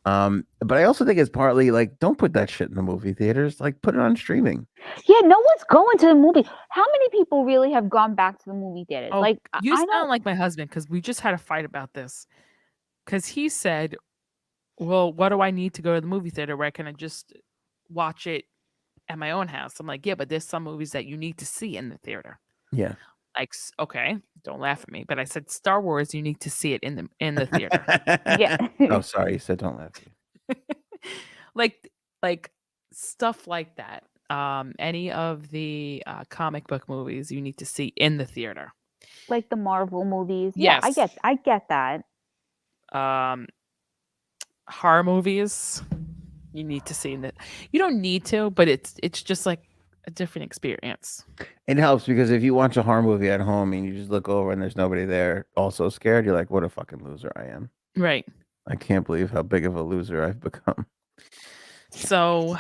But I also think it's partly like, don't put that shit in the movie theaters. Like, put it on streaming. Yeah, no one's going to the movie. How many people really have gone back to the movie theaters? Oh, like, you sound like my husband because we just had a fight about this. Because he said well, what do I need to go to the movie theater where I can just watch it at my own house? I'm like, yeah, but there's some movies that you need to see in the theater. Yeah. Like, okay, don't laugh at me, but I said Star Wars, you need to see it in the theater. Yeah. Oh, sorry. You said don't laugh at you. like stuff like that. Any of the comic book movies you need to see in the theater. Like the Marvel movies. Yeah, Yes. I get that. Horror movies you need to see in that. You don't need to, but it's just like a different experience. It helps because if you watch a horror movie at home and you just look over and there's nobody there also scared, you're like, what a fucking loser I am. Right. I can't believe how big of a loser I've become. So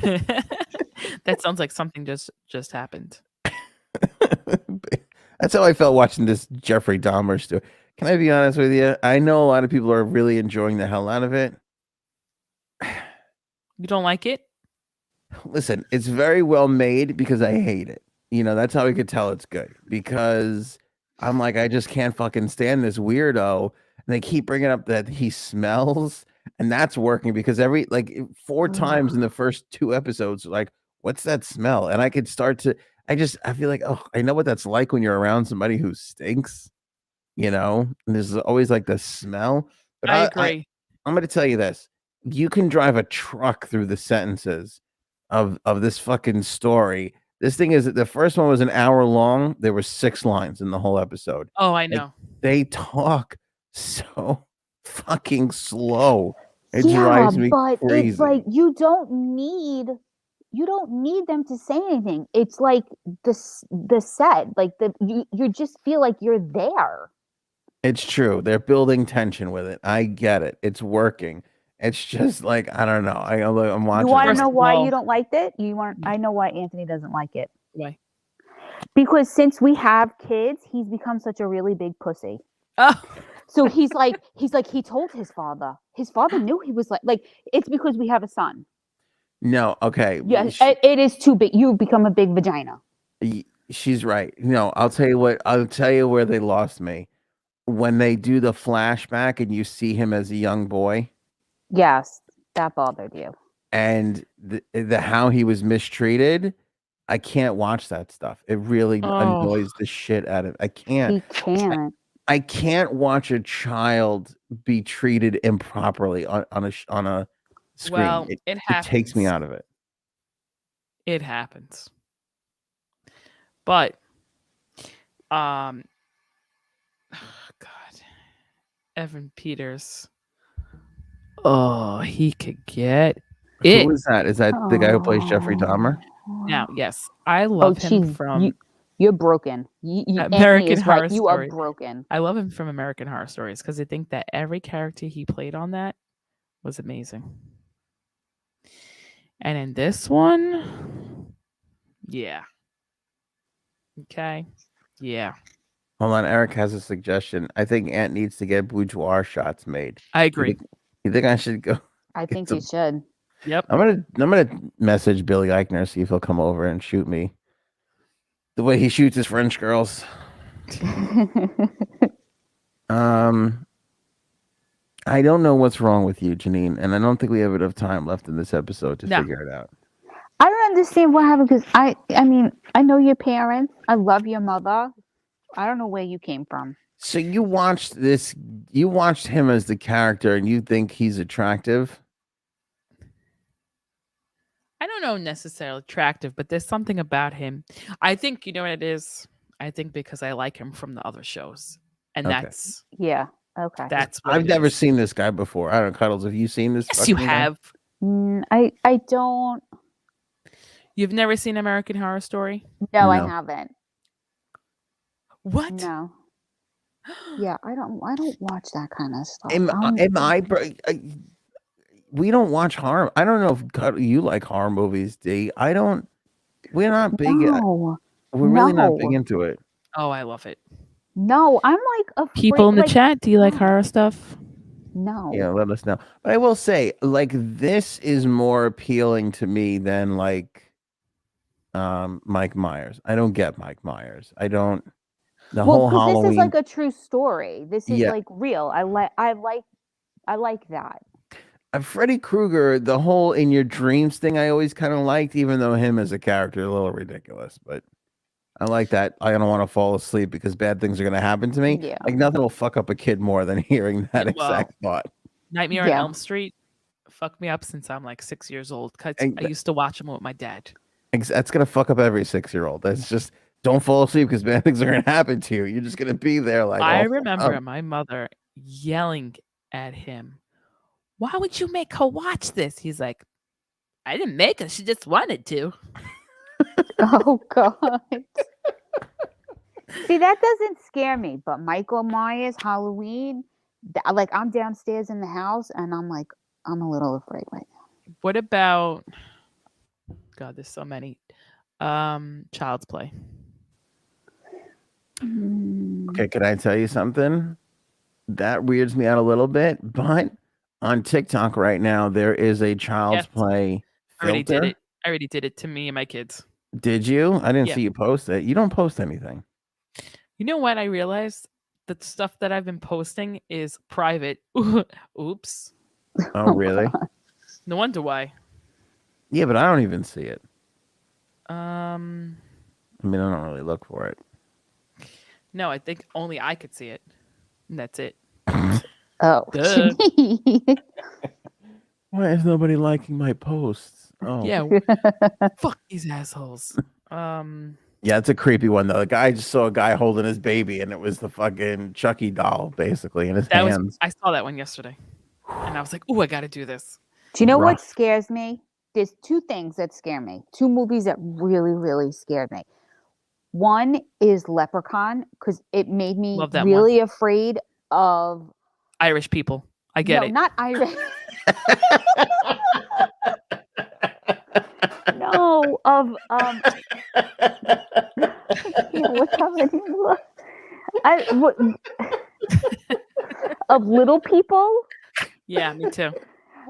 that sounds like something just happened. That's how I felt watching this Jeffrey Dahmer story. Can I be honest with you? I know a lot of people are really enjoying the hell out of it. You don't like it? Listen, it's very well made because I hate it. You know, that's how we could tell it's good because I'm like, I just can't fucking stand this weirdo. And they keep bringing up that he smells, and that's working because every like 4 times in the first 2 episodes, like, what's that smell? And I could start to, I feel like, oh, I know what that's like when you're around somebody who stinks, you know, and there's always like the smell. But I agree. I'm going to tell you this. You can drive a truck through the sentences of this fucking story. This thing is, the first one was an hour long. There were 6 lines in the whole episode. Oh, I know. They talk so fucking slow. It drives me crazy. It's like you don't need them to say anything. It's like the set, like you just feel like you're there. It's true. They're building tension with it. I get it. It's working. It's just like, I don't know. I'm watching. You want to know why you don't like it? I know why Anthony doesn't like it. Why? Because since we have kids, he's become such a really big pussy. Oh. So he's like he told his father. His father knew he was like it's because we have a son. No, okay. Yeah, it is too big. You become a big vagina. She's right. No, I'll tell you what. I'll tell you where they lost me. When they do the flashback and you see him as a young boy. Yes, that bothered you. And the how he was mistreated, I can't watch that stuff. It really annoys the shit out of. I can't. He can't. I can't watch a child be treated improperly on a screen. Well, it happens. It takes me out of it. It happens. But oh God, Evan Peters. Oh, he could get it. Who is that? Is that the guy who plays Jeffrey Dahmer? Now, yes, I love him from. You're broken. American Horror Stories. You are broken. I love him from American Horror Stories because I think that every character he played on that was amazing. And in this one, yeah. Okay. Yeah. Hold on, Eric has a suggestion. I think Ant needs to get boudoir shots made. I agree. You think I should go? I think you should. Yep. I'm gonna message Billy Eichner, see if he'll come over and shoot me the way he shoots his French girls. I don't know what's wrong with you, Janine, and I don't think we have enough time left in this episode to figure it out. I don't understand what happened because I mean, I know your parents. I love your mother. I don't know where you came from. So you watched this, you watched him as the character and you think he's attractive? I don't know necessarily attractive, but there's something about him. I think, you know what it is? I think because I like him from the other shows. And that's... Yeah, okay. That's what I've never seen this guy before. I don't know, Cuddles, have you seen this? Yes, you have. I don't... You've never seen American Horror Story? No, I haven't. What? No. Yeah, I don't watch that kind of stuff. We don't watch horror. I don't know if you like horror movies, D. I don't. We're not big. No, we're really not big into it. Oh, I love it. No, I'm like afraid. People in the chat, do you like horror stuff? No. Yeah, let us know. But I will say, like, this is more appealing to me than like Mike Myers. I don't get Mike Myers. I don't. The whole Halloween. This is like a true story. This is like real. I like I like that. Freddy Krueger, the whole in your dreams thing, I always kind of liked, even though him as a character is a little ridiculous. But I like that. I don't want to fall asleep because bad things are going to happen to me. Yeah. Like nothing will fuck up a kid more than hearing that exact thought. Nightmare on Elm Street fucked me up since I'm like 6 years old. Cause I used to watch them with my dad. That's gonna fuck up every 6-year-old. That's just don't fall asleep because bad things are gonna happen to you. You're just gonna be there like. I remember my mother yelling at him, "Why would you make her watch this?" He's like, "I didn't make her. She just wanted to." Oh God. See, that doesn't scare me, but Michael Myers, Halloween, like I'm downstairs in the house and I'm like, I'm a little afraid right now. What about? God, there's so many. Child's Play. Okay, can I tell you something? That weirds me out a little bit, but on TikTok right now there is a Child's Play filter. I already did it to me and my kids. Did you? I didn't see you post it. You don't post anything. You know what? I realized the stuff that I've been posting is private. Oops. Oh, really? No wonder why. Yeah, but I don't even see it. I mean, I don't really look for it. No, I think only I could see it. And that's it. Oh. Why is nobody liking my posts? Oh. Yeah. Fuck these assholes. Yeah, it's a creepy one though. The guy just saw a guy holding his baby, and it was the fucking Chucky doll, basically, in his hands. I saw that one yesterday, and I was like, "Oh, I got to do this." Do you know what scares me? There's two things that scare me. Two movies that really, really scared me. One is Leprechaun because it made me really afraid of Irish people. I get it. Not Irish. No, of what's happening? Of Little People. Yeah, me too.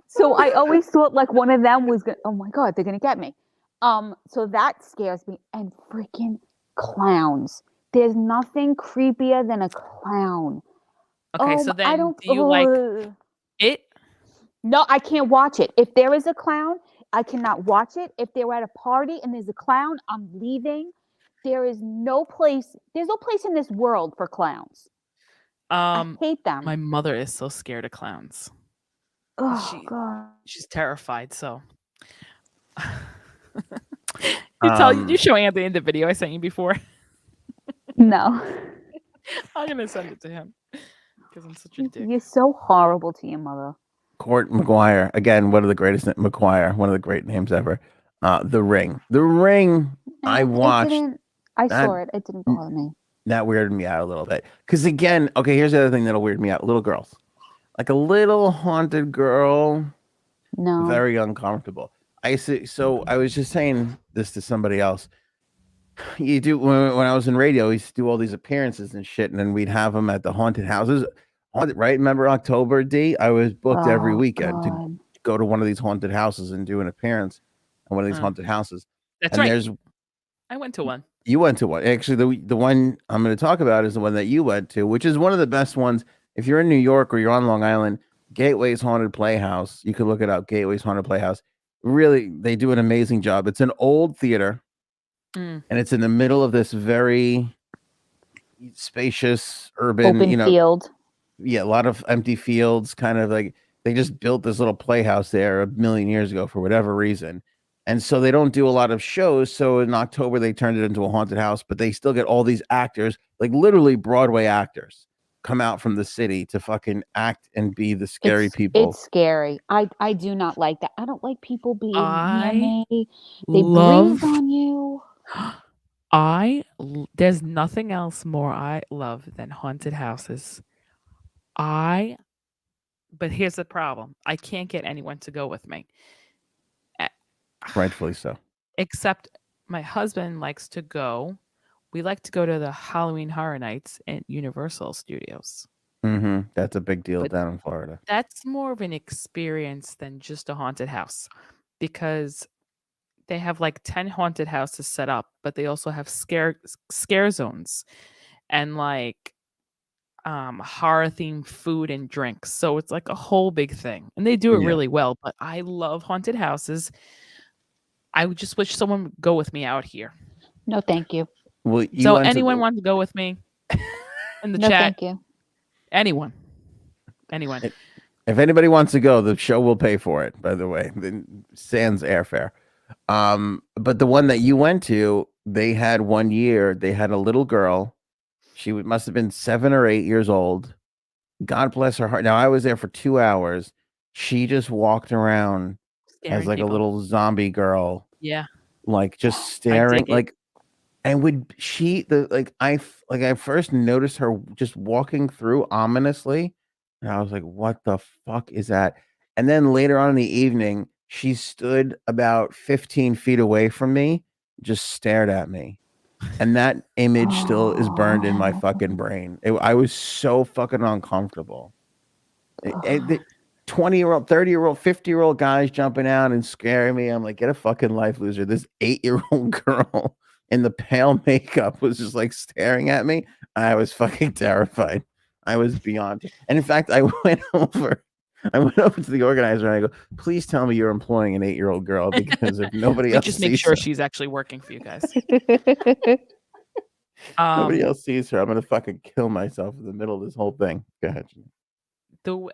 So I always thought like one of them was oh my God, they're gonna get me. So that scares me. And freaking clowns. There's nothing creepier than a clown. Okay, so then do you like it? No, I can't watch it. If there is a clown, I cannot watch it. If they're at a party and there's a clown, I'm leaving. There's no place in this world for clowns. I hate them. My mother is so scared of clowns. Oh God. She's terrified, so you show Anthony in the video I sent you before. No. I'm gonna send it to him because I'm such a dick. You're so horrible to your mother. Court McGuire, again, one of the greatest McGuire, one of the great names ever. The Ring. The Ring. I watched. I saw it. It didn't bother me. That weirded me out a little bit. Because again, okay, here's the other thing that'll weird me out. Little girls. Like a little haunted girl. No. Very uncomfortable. I see. So I was just saying this to somebody else. You do when I was in radio, we used to do all these appearances and shit, and then we'd have them at the haunted houses. Right? Remember October, D? I was booked every weekend to go to one of these haunted houses and do an appearance at one of these haunted houses. That's right. I went to one. You went to one. Actually, the one I'm going to talk about is the one that you went to, which is one of the best ones. If you're in New York or you're on Long Island, Gateway's Haunted Playhouse. You can look it up. Gateway's Haunted Playhouse. Really, they do an amazing job. It's an old theater, and it's in the middle of this very spacious urban field. Yeah, a lot of empty fields. Kind of like they just built this little playhouse there 1,000,000 years ago for whatever reason. And so they don't do a lot of shows. So in October, they turned it into a haunted house, but they still get all these actors, like literally Broadway actors, come out from the city to fucking act and be the scary people. It's scary. I do not like that. I don't like people being near me. They breathe on you. There's nothing else more I love than haunted houses. But here's the problem. I can't get anyone to go with me. Rightfully so. Except my husband likes to go. We like to go to the Halloween Horror Nights at Universal Studios. Mm-hmm. That's a big deal down in Florida. That's more of an experience than just a haunted house because they have like 10 haunted houses set up, but they also have scare zones. And like horror themed food and drinks. So it's like a whole big thing. And they do it really well. But I love haunted houses. I would just wish someone would go with me out here. No, thank you. Well, So anyone wants to go with me in the No, chat? thank you. Anyone. If anybody wants to go, the show will pay for it, by the way. Sans airfare. But the one that you went to, they had 1 year, they had a little girl. She must have been 7 or 8 years old. God bless her heart. Now, I was there for 2 hours. She just walked around as like a little zombie girl. Yeah. Like just staring, like, and I first noticed her just walking through ominously. And I was like, what the fuck is that? And then later on in the evening, she stood about 15 feet away from me, just stared at me. And that image still is burned in my fucking brain. I was so fucking uncomfortable. 20-year-old, 30-year-old, 50-year-old guys jumping out and scaring me. I'm like, get a fucking life, loser. This 8-year-old girl in the pale makeup was just like staring at me. I was fucking terrified. I was beyond. And in fact, I went over to the organizer and I go, please tell me you're employing an 8-year-old girl, because if nobody else just sees make sure her, she's actually working for you guys. Nobody else sees her, I'm gonna fucking kill myself in the middle of this whole thing. Go ahead.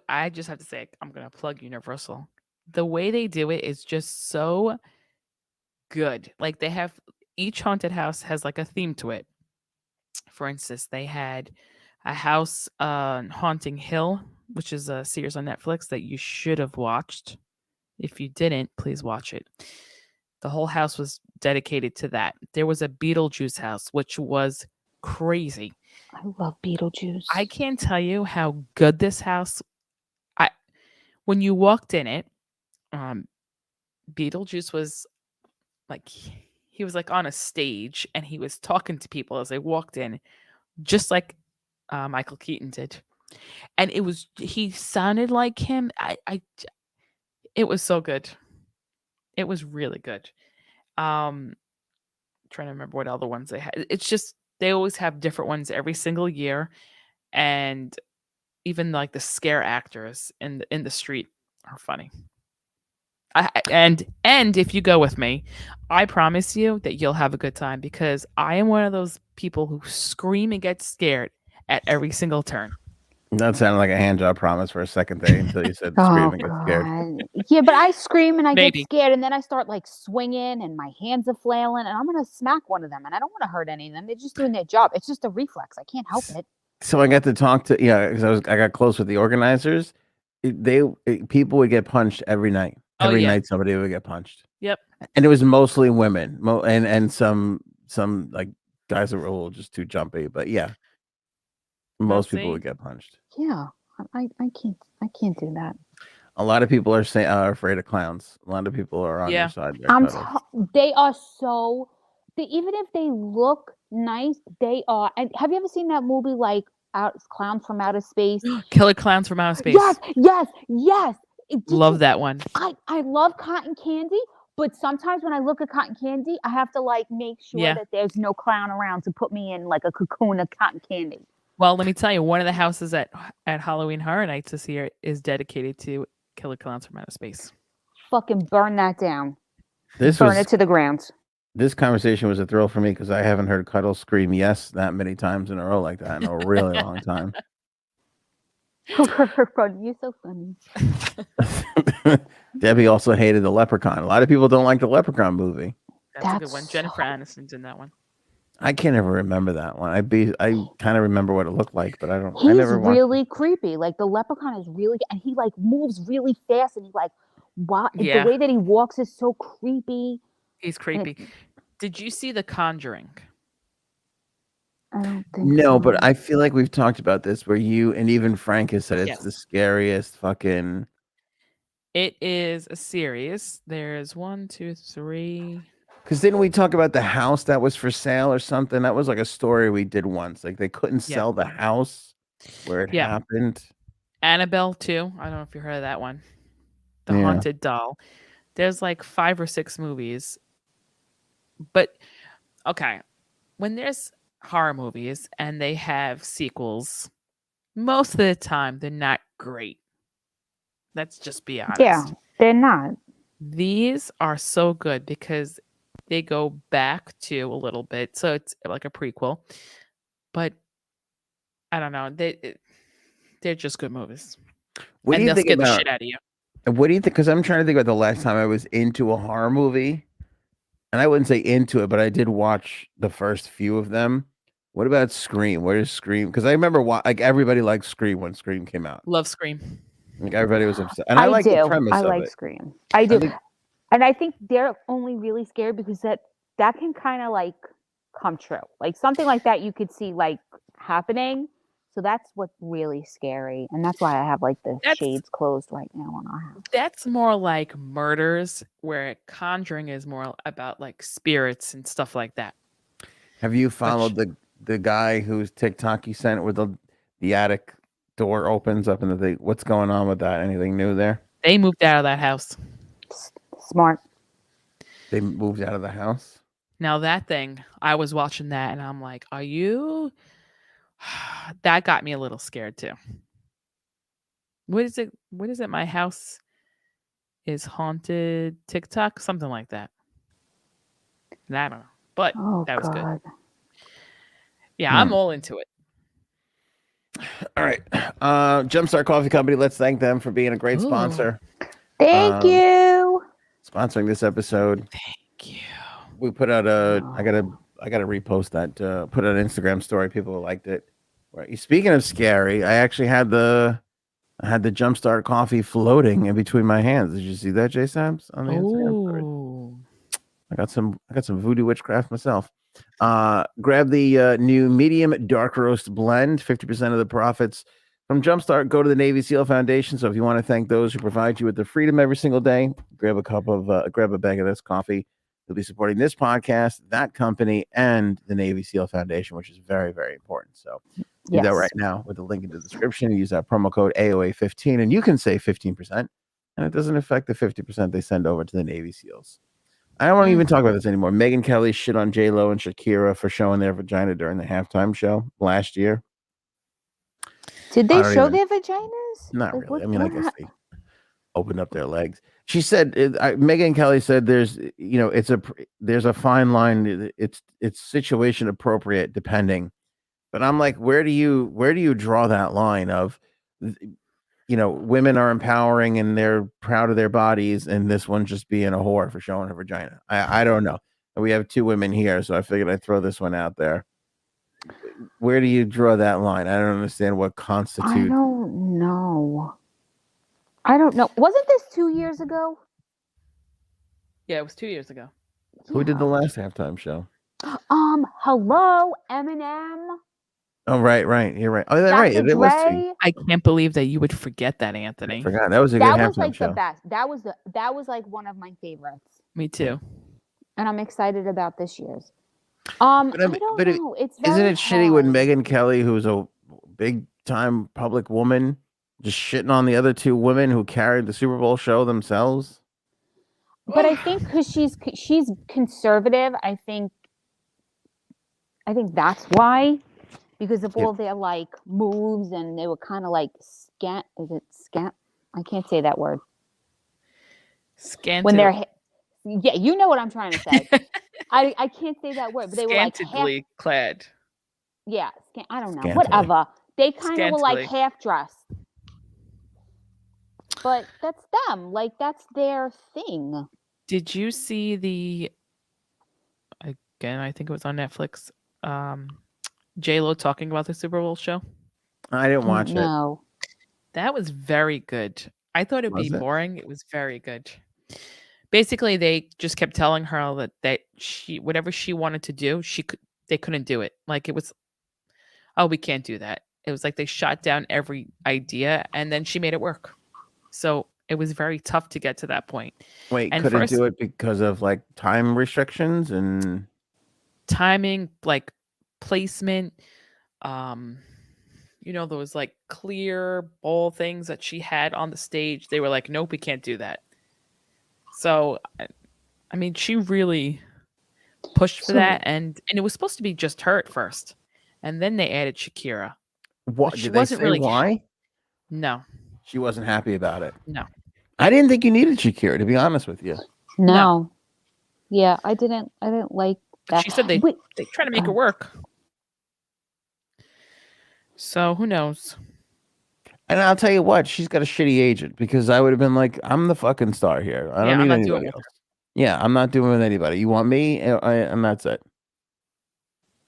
I just have to say, I'm gonna plug Universal. The way they do it is just so good. Like they have, each haunted house has like a theme to it. For instance, they had a house on Haunting Hill, which is a series on Netflix that you should have watched. If you didn't, please watch it. The whole house was dedicated to that. There was a Beetlejuice house, which was crazy. I love Beetlejuice. I can't tell you how good this house. When you walked in it, Beetlejuice was like, he was like on a stage and he was talking to people as they walked in, just like Michael Keaton did. And he sounded like him. It was so good. It was really good. Trying to remember what other ones they had. It's just, they always have different ones every single year. And even like the scare actors in the street are funny. And if you go with me, I promise you that you'll have a good time, because I am one of those people who scream and get scared at every single turn. That sounded like a hand job promise for a second there until you said scream and get scared. Yeah, but I scream and I get scared, and then I start like swinging and my hands are flailing, and I'm gonna smack one of them, and I don't want to hurt any of them. They're just doing their job. It's just a reflex. I can't help it. So I got to talk to because I got close with the organizers. People would get punched every night. Every night somebody would get punched. Yep. And it was mostly women, and some like guys that were a little just too jumpy. But yeah, most people would get punched. Yeah, I can't do that. A lot of people are afraid of clowns. A lot of people are on their side. They are so. Even if they look nice, they are. And have you ever seen that movie like Clowns from Outer Space? Killer Clowns from Outer Space. Yes. Love that one. I love cotton candy, but sometimes when I look at cotton candy, I have to like make sure that there's no clown around to put me in like a cocoon of cotton candy. Well, let me tell you, one of the houses at Halloween Horror Nights this year is dedicated to Killer Clowns from Outer Space. Fucking burn that down. Burn it to the ground. This conversation was a thrill for me because I haven't heard Cuddles scream yes that many times in a row like that in a really long time. You're so funny. Debbie also hated the Leprechaun. A lot of people don't like the Leprechaun movie. That's a good one. Jennifer Aniston's in that one. I can't ever remember that one. I kind of remember what it looked like, but I don't. He's I never really creepy. Like the Leprechaun is really, and he like moves really fast, and he like, wow, the way that he walks is so creepy. He's creepy. Did you see The Conjuring? I don't think no, but I feel like we've talked about this where you and even Frank has said it's the scariest fucking. It is a series. There's 1, 2, 3. Because didn't we talk about the house that was for sale or something? That was like a story we did once. Like they couldn't sell the house where it happened. Annabelle too. I don't know if you heard of that one. The Haunted Doll. There's like 5 or 6 movies. But okay, when there's horror movies and they have sequels, most of the time they're not great. Let's just be honest. Yeah, they're not. These are so good because they go back to a little bit, so it's like a prequel. But I don't know, they're just good movies, What do and you they'll think scare the about? shit out of you. What do you think? Because I'm trying to think about the last time I was into a horror movie, and I wouldn't say into it, but I did watch the first few of them. What about Scream? Where is Scream? Because I remember like everybody liked Scream when Scream came out. Love Scream. Like everybody was upset, and I like the premise I of like it. Scream. I I do. think And I think they're only really scared because that can kind of like come true. Like something like that you could see like happening. So that's what's really scary. And that's why I have like the That's shades closed right now on our house. that's more like murders, where Conjuring is more about like spirits and stuff like that. Have you Which followed the guy whose TikTok you sent where the attic door opens up and the thing? What's going on with that? Anything new there? they moved out of that house. Smart. They moved out of the house. Now that thing, I was watching that and I'm like, are you? That got me a little scared too. What is it? What is it? My house is haunted. TikTok, something like that. And I don't know, but Oh that was good. God. Yeah, I'm all into it. All right, Jumpstart Coffee Company. Let's thank them for being a great sponsor. Thank you. Sponsoring this episode. Thank you. We put out I gotta repost that. Put out an Instagram story. People liked it. Right. Speaking of scary, I actually had the Jumpstart coffee floating in between my hands. Did you see that, Jay Sabs, on the Instagram story? Oh, I got some voodoo witchcraft myself. Grab the new medium dark roast blend. 50% of the profits from Jumpstart go to the Navy SEAL Foundation. So if you want to thank those who provide you with the freedom every single day, grab a bag of this coffee. You'll be supporting this podcast, that company, and the Navy SEAL Foundation, which is very, very important. So do that right now with the link in the description. Use that promo code AOA15, and you can save 15%, and it doesn't affect the 50% they send over to the Navy SEALs. I don't want to even talk about this anymore. Megyn Kelly shit on J-Lo and Shakira for showing their vagina during the halftime show last year. Did they show their vaginas? Not really. I mean, I guess they opened up their legs. She said, Megyn Kelly said, there's a fine line. It's situation appropriate depending. But I'm like, where do you draw that line of, women are empowering and they're proud of their bodies, and this one just being a whore for showing her vagina? I don't know. We have two women here, so I figured I'd throw this one out there. Where do you draw that line? I don't understand what constitutes. I don't know. Wasn't this 2 years ago? yeah, it was 2 years ago. Who did the last halftime show? Hello, Eminem. Oh, right. You're right. Oh, that's right. It was 2. I can't believe that you would forget that, Anthony. I forgot. That was a good halftime show. That was like the best. That was like one of my favorites. Me too. And I'm excited about this year's. I don't know. It's very isn't it shitty when Megyn Kelly, who's a big time public woman, just shitting on the other two women who carried the Super Bowl show themselves? But I think because she's conservative, I think that's why. Because of all their like moves, and they were kind of like scant. Is it scant? I can't say that word. Scant. When they're you know what I'm trying to say. I can't say that word, but they were like scantily clad. Yeah, I don't know. Whatever. They kind of were like half dressed. But that's them. Like that's their thing. Did you see the? Again, I think it was on Netflix. J-Lo talking about the Super Bowl show. I didn't watch it. No. That was very good. I thought it'd be boring. It was very good. Basically, they just kept telling her that she whatever she wanted to do, they couldn't do it. Like it was, oh, we can't do that. It was like they shot down every idea and then she made it work. So it was very tough to get to that point. Wait, and couldn't do it because of like time restrictions and timing, like placement, those like clear ball things that she had on the stage. They were like, nope, we can't do that. So, I mean, she really pushed for that, and it was supposed to be just her at first, and then they added Shakira. What She did they wasn't say? really. Why? No, She wasn't happy about it. no. I didn't think you needed Shakira, to be honest with you. No. Yeah, I didn't like But that. she said they try to make her work. So who knows? And I'll tell you what, she's got a shitty agent because I would have been like, I'm the fucking star here. I don't I'm need not doing anybody with else. her. Yeah, I'm not doing with anybody. You want me, and that's it.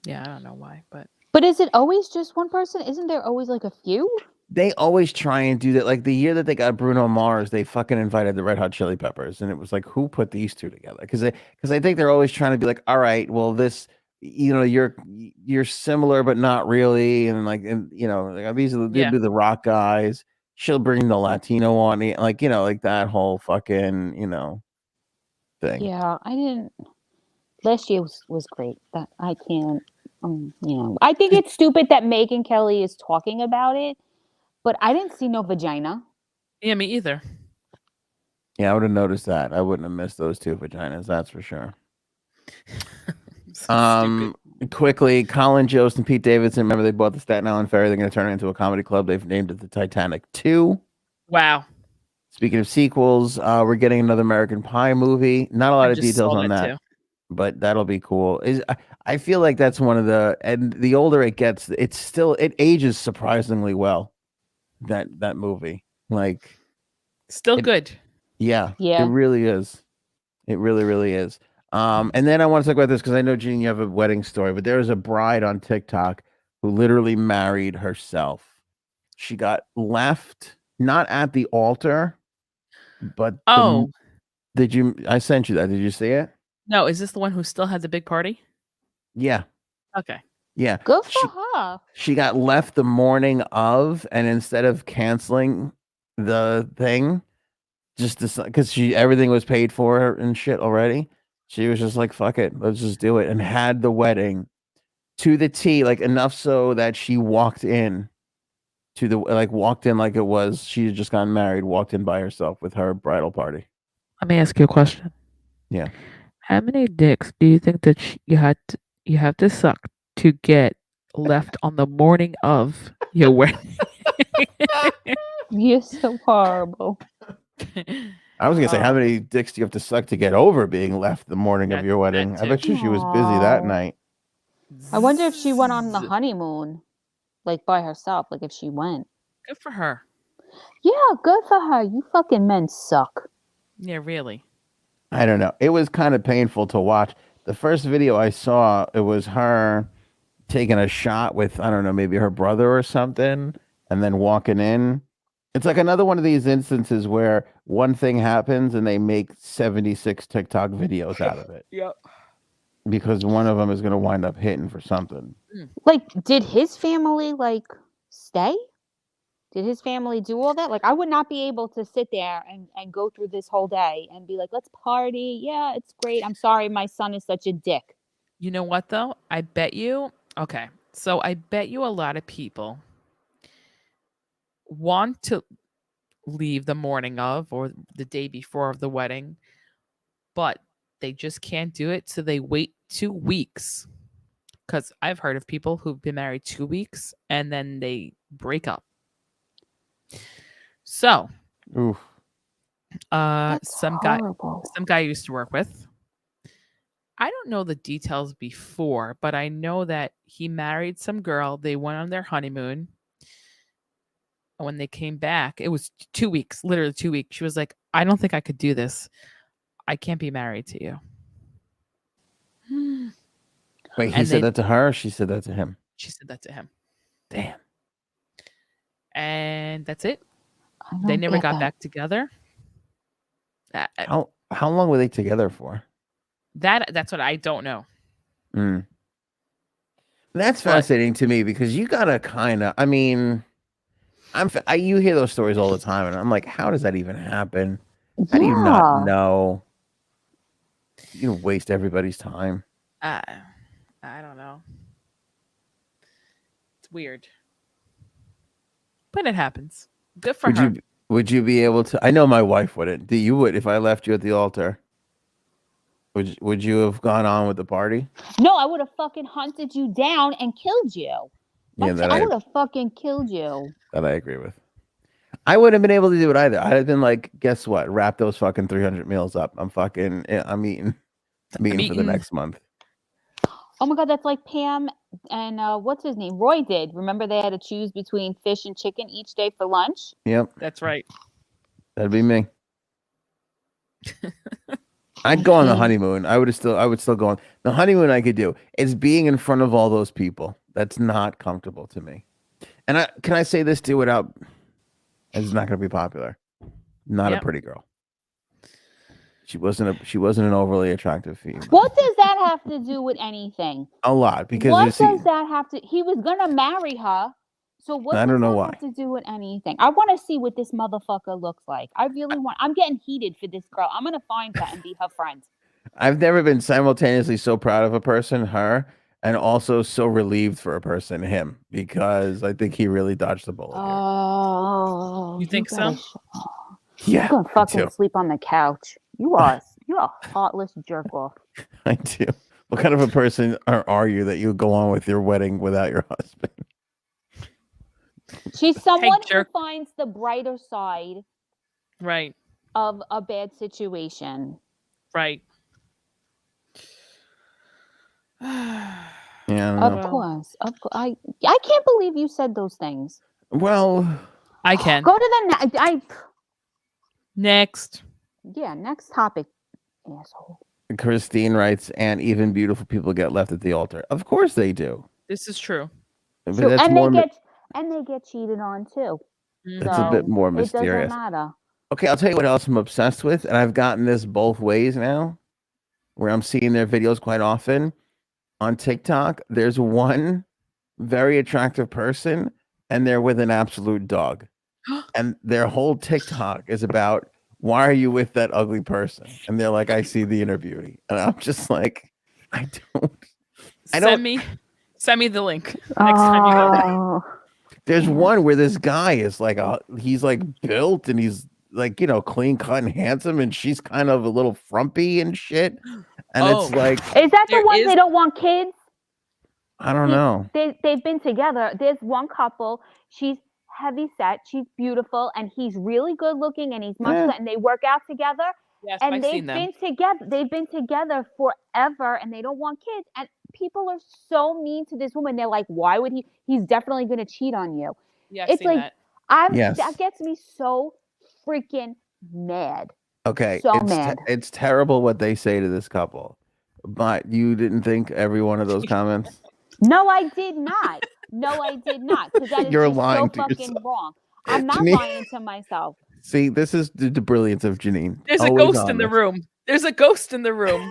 Yeah, I don't know why, but is it always just one person? Isn't there always like a few? They always try and do that. Like the year that they got Bruno Mars, they fucking invited the Red Hot Chili Peppers, and it was like, who put these two together? Because I think they're always trying to be like, all right, well, this, you're similar but not really, and like, and like, these are they'll be the rock guys. She'll bring the Latino on, like like that whole fucking thing. Yeah, I didn't. Last year was great. That I can't. I think it's stupid that Megyn Kelly is talking about it, but I didn't see no vagina. yeah, me either. Yeah, I would have noticed that. I wouldn't have missed those two vaginas. That's for sure. Stupid. Quickly, Colin, Jost, and Pete Davidson. Remember, they bought the Staten Island Ferry. They're going to turn it into a comedy club. They've named it the Titanic 2. Wow. Speaking of sequels, we're getting another American Pie movie. Not a lot of details on that, but that'll be cool. I feel like that's one of and the older it gets, it ages surprisingly well. That movie, like, still good. Yeah, it really is. It really, really is. And then I want to talk about this because I know, Gene, you have a wedding story, but there was a bride on TikTok who literally married herself. She got left not at the altar, but I sent you that. Did you see it? No, is this the one who still had the big party? Yeah. Okay. Yeah. Good for her. She got left the morning of, and instead of canceling the thing, just because everything was paid for her and shit already, she was just like, fuck it, let's just do it, and had the wedding to the T, like enough so that she walked in like it was she had just gotten married, walked in by herself with her bridal party. Let me ask you a question. Yeah. How many dicks do you think that you have to suck to get left on the morning of your wedding? You're so horrible. I was gonna say, how many dicks do you have to suck to get over being left the morning of your wedding? I bet you she was busy that night. I wonder if she went on the honeymoon, like by herself, like if she went. Good for her. Yeah, good for her. You fucking men suck. Yeah, really. I don't know. It was kind of painful to watch. The first video I saw, it was her taking a shot with, I don't know, maybe her brother or something, and then walking in. It's like another one of these instances where one thing happens and they make 76 TikTok videos out of it. Yep. Because one of them is going to wind up hitting for something. Like, did his family, stay? Did his family do all that? Like, I would not be able to sit there and go through this whole day and be like, let's party. Yeah, it's great. I'm sorry my son is such a dick. You know what, though? I bet you a lot of people want to leave the morning of or the day before of the wedding, but they just can't do it. So they wait 2 weeks. Because I've heard of people who've been married 2 weeks and then they break up. So, oof. Some guy I used to work with. I don't know the details before, but I know that he married some girl. They went on their honeymoon. And when they came back, it was 2 weeks, literally 2 weeks. She was like, I don't think I could do this. I can't be married to you. Wait, he said that to her, or she said that to him? She said that to him. Damn. And that's it. They never got back together. How long were they together for? That's what I don't know. That's fascinating to me because you gotta kind of. I mean, you hear those stories all the time, and I'm like, how does that even happen? How do you not know? You waste everybody's time. I don't know. It's weird, but it happens. Good for her. Would you be able to? I know my wife wouldn't. You would if I left you at the altar. Would you have gone on with the party? No, I would have fucking hunted you down and killed you. Yeah, I would have fucking killed you. That I agree with. I wouldn't have been able to do it either. I'd have been like, guess what? Wrap those fucking 300 meals up. I'm eating for the next month. Oh my God, that's like Pam and what's his name? Roy did. Remember they had to choose between fish and chicken each day for lunch? Yep. That's right. That'd be me. I'd go on the honeymoon. I would still go on. The honeymoon I could do. It's being in front of all those people. That's not comfortable to me. And can I say this too without it's not going to be popular. Not a pretty girl. She wasn't an overly attractive female. What does that have to do with anything? A lot, because what does that have to? He was gonna marry her, so what does that have to do with anything? I want to see what this motherfucker looks like. I really want. I'm getting heated for this girl. I'm gonna find her and be her friend. I've never been simultaneously so proud of a person, her, and also so relieved for a person, him, because I think he really dodged the bullet. Oh, you think so? Yeah, I'm gonna fucking sleep on the couch. You're a heartless jerk off. I do. What kind of a person are you that you go on with your wedding without your husband? She's someone who finds the brighter side, right, of a bad situation. Right. Yeah. Of course. I can't believe you said those things. Well, I can go to the next. Yeah, next topic, asshole. Christine writes, and even beautiful people get left at the altar. Of course they do. This is true. And they get cheated on too. It's a bit more mysterious. It doesn't matter. Okay, I'll tell you what else I'm obsessed with, and I've gotten this both ways now, where I'm seeing their videos quite often. On TikTok, there's one very attractive person, and they're with an absolute dog. And their whole TikTok is about, why are you with that ugly person? And they're like, I see the inner beauty. And I'm just like, Send me the link next time you go there. There's one where this guy is like, he's like built and he's like, clean cut and handsome. And she's kind of a little frumpy and shit. And it's like, is that the one they don't want kids? I don't know. They've been together. There's one couple. She's heavy set, she's beautiful, and he's really good looking, and he's muscular, and they work out together. Yes, and I've seen them. They've been together forever, and they don't want kids. And people are so mean to this woman. They're like, why would he? He's definitely going to cheat on you. Yeah, it's like that gets me so freaking mad. Okay, so mad. It's terrible what they say to this couple, but you didn't think every one of those comments? No, I did not. No, I did not. Because that is You're lying so fucking yourself. wrong. I'm not lying to myself. See, this is the brilliance of Janine. There's a ghost in the room. There's a ghost in the room.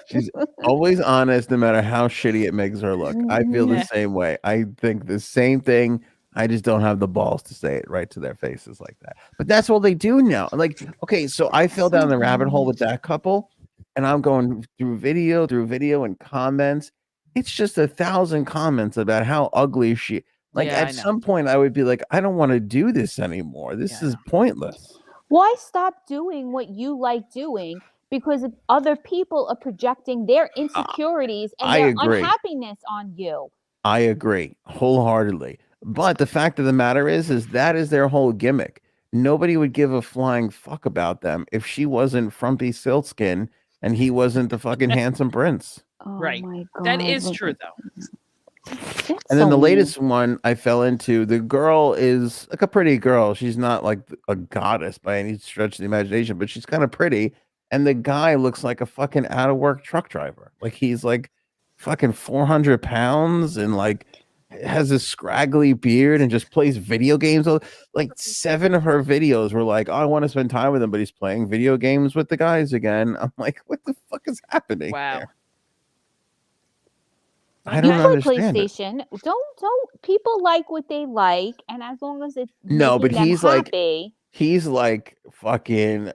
She's always honest, no matter how shitty it makes her look. I feel the same way. I think the same thing. I just don't have the balls to say it right to their faces like that. But that's what they do now. Like, okay, so I fell down the rabbit hole with that couple, and I'm going through video and comments. It's just 1,000 comments about how ugly she. Like at some point, I would be like, I don't want to do this anymore. This is pointless. Why stop doing what you like doing? Because other people are projecting their insecurities and their unhappiness on you. I agree wholeheartedly. But the fact of the matter is that is their whole gimmick. Nobody would give a flying fuck about them if she wasn't frumpy silkskin and he wasn't the fucking handsome prince. Oh right. My God. That is true, though. And then the latest one I fell into, the girl is like a pretty girl. She's not like a goddess by any stretch of the imagination, but she's kind of pretty. And the guy looks like a fucking out of work truck driver. Like he's like fucking 400 pounds and like has a scraggly beard and just plays video games. Like 7 of her videos were like, oh, I want to spend time with him, but he's playing video games with the guys again. I'm like, what the fuck is happening? Wow. There? I don't understand. PlayStation. Don't people like what they like, and as long as it's but he's happy, like he's like fucking.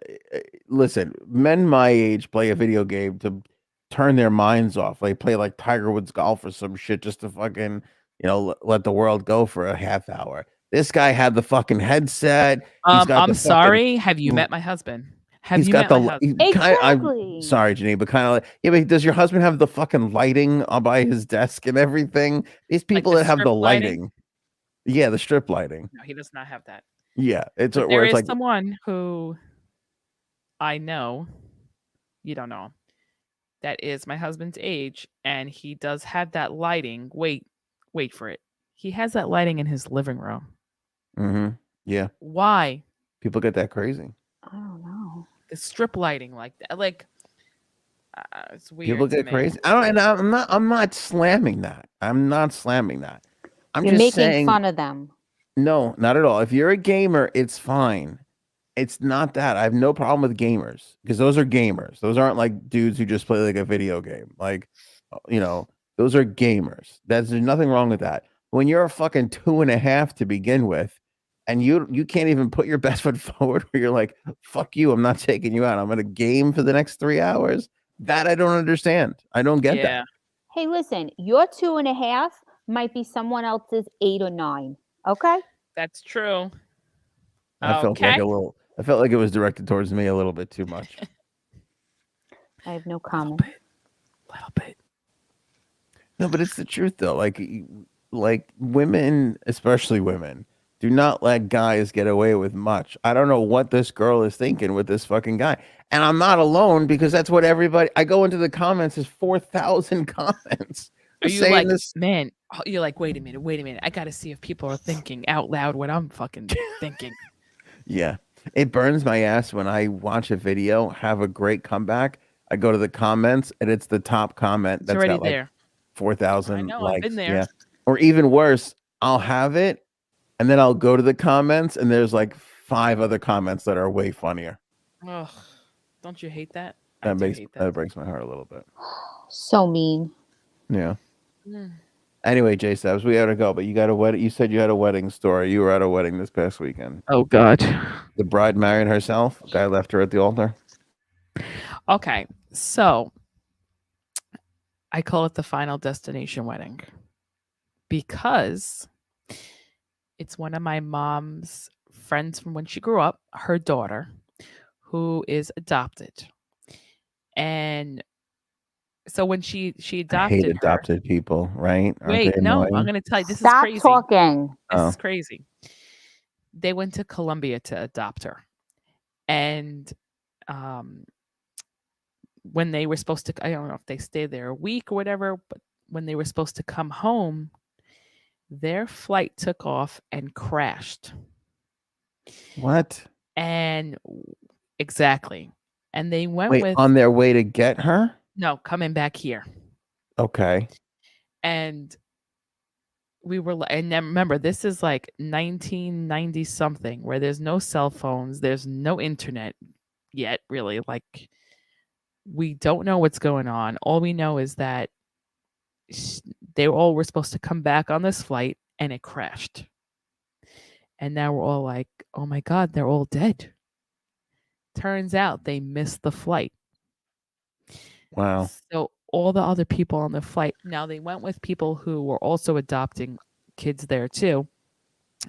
Listen, men my age play a video game to turn their minds off. They play like Tiger Woods golf or some shit just to fucking let the world go for a half hour. This guy had the fucking headset. I'm sorry. Have you met my husband? Have He's you got met my the. husband? Exactly. I'm sorry, Janine, but kind of like, yeah. But does your husband have the fucking lighting by his desk and everything? These people the that have strip the lighting? lighting, yeah, the strip lighting. No, he does not have that. Yeah, it's But where there it's is like someone who I know, you don't know, that is my husband's age, and he does have that lighting. Wait for it. He has that lighting in his living room. Yeah, Why? people get that crazy. I don't know. The strip lighting like that, like it's weird. People to get me. crazy. I don't, and I'm not slamming that. I'm not slamming that. I'm You're just making saying. fun of them. No, not at all. If you're a gamer, it's fine. It's not that. I have no problem with gamers because those are gamers. Those aren't like dudes who just play like a video game. Like, those are gamers. There's nothing wrong with that. When you're a fucking 2.5 to begin with, and you can't even put your best foot forward, where you're like, "Fuck you! I'm not taking you out. I'm gonna game for the next 3 hours." That I don't understand. I don't get that. Hey, listen, your 2.5 might be someone else's 8 or 9. Okay. That's true. I felt like I felt like it was directed towards me a little bit too much. I have no comment. Little bit. No, but it's the truth though. Like women, especially women, do not let guys get away with much. I don't know what this girl is thinking with this fucking guy. And I'm not alone because that's what everybody. I go into the comments. There's 4,000 comments. Are you like this, man? You're like, wait a minute. I gotta see if people are thinking out loud what I'm fucking thinking. Yeah, it burns my ass when I watch a video have a great comeback. I go to the comments and it's the top comment It's that's already got like there. 4,000 I know, likes. I've been there. Yeah, or even worse, I'll have it and then I'll go to the comments and there's like 5 other comments that are way funnier. Ugh, don't you hate that? That breaks my heart a little bit. So mean. Yeah. Anyway, J Sabs, we gotta go. But you got a wedding. You said you had a wedding story. You were at a wedding this past weekend. Oh God. The bride married herself. Guy left her at the altar. Okay, so I call it the final destination wedding because it's one of my mom's friends from when she grew up, her daughter, who is adopted. And so when she adopted I hate her, adopted people, right? wait, no, I'm going to tell you, this Stop is crazy. talking. This is crazy. They went to Colombia to adopt her. And when they were supposed to, I don't know if they stayed there a week or whatever, but when they were supposed to come home, their flight took off and crashed. What? And exactly. And they went on their way to get her? No, coming back here. Okay. And we were, and then remember, this is like 1990 something, where there's no cell phones, there's no internet yet, really. Like, we don't know what's going on. All we know is that they all were supposed to come back on this flight, and it crashed. And now we're all like, oh my God, they're all dead. Turns out they missed the flight. Wow. So all the other people on the flight, now they went with people who were also adopting kids there too,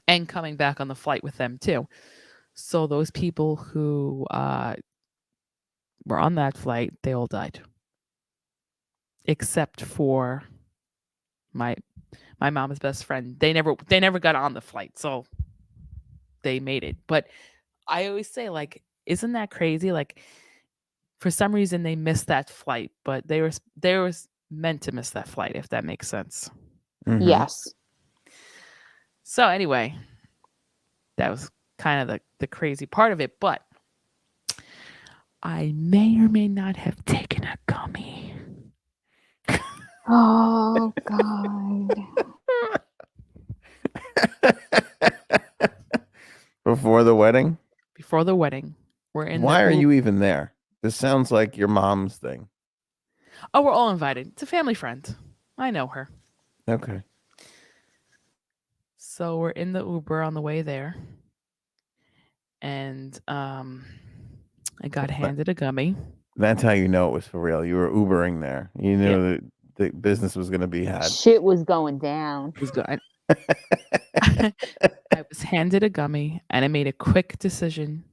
and coming back on the flight with them too. So those people who were on that flight, they all died, except for my mom's best friend. They never got on the flight, so they made it. But I always say, like, isn't that crazy? Like, for some reason they missed that flight, but they were meant to miss that flight, if that makes sense. Mm-hmm. Yes. So anyway, that was kind of the crazy part of it, but I may or may not have taken a gummy. Oh God. Before the wedding? Before the wedding. Why are you even there? This sounds like your mom's thing. Oh, we're all invited. It's a family friend. I know her. Okay. So we're in the Uber on the way there. And I got handed a gummy. That's how you know it was for real. You were Ubering there. You knew that the business was going to be had. Shit was going down. It was good. I was handed a gummy and I made a quick decision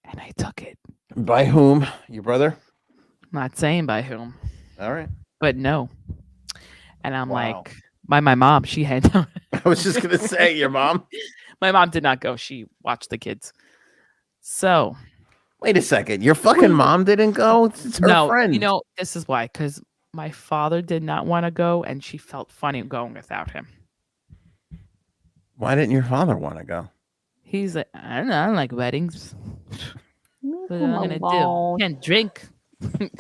and I took it. By whom? Your brother? Not saying by whom, All right. but no. And I'm Wow. like, by my mom, she had no. I was just gonna say your mom. My mom did not go. She watched the kids. So Wait a second. Your fucking mom didn't go? It's her no, friend. you know, this is why, because my father did not want to go, and she felt funny going without him. Why didn't your father want to go? He's like, I don't know, I don't like weddings. Leave What him am I gonna do? alone. Can't drink.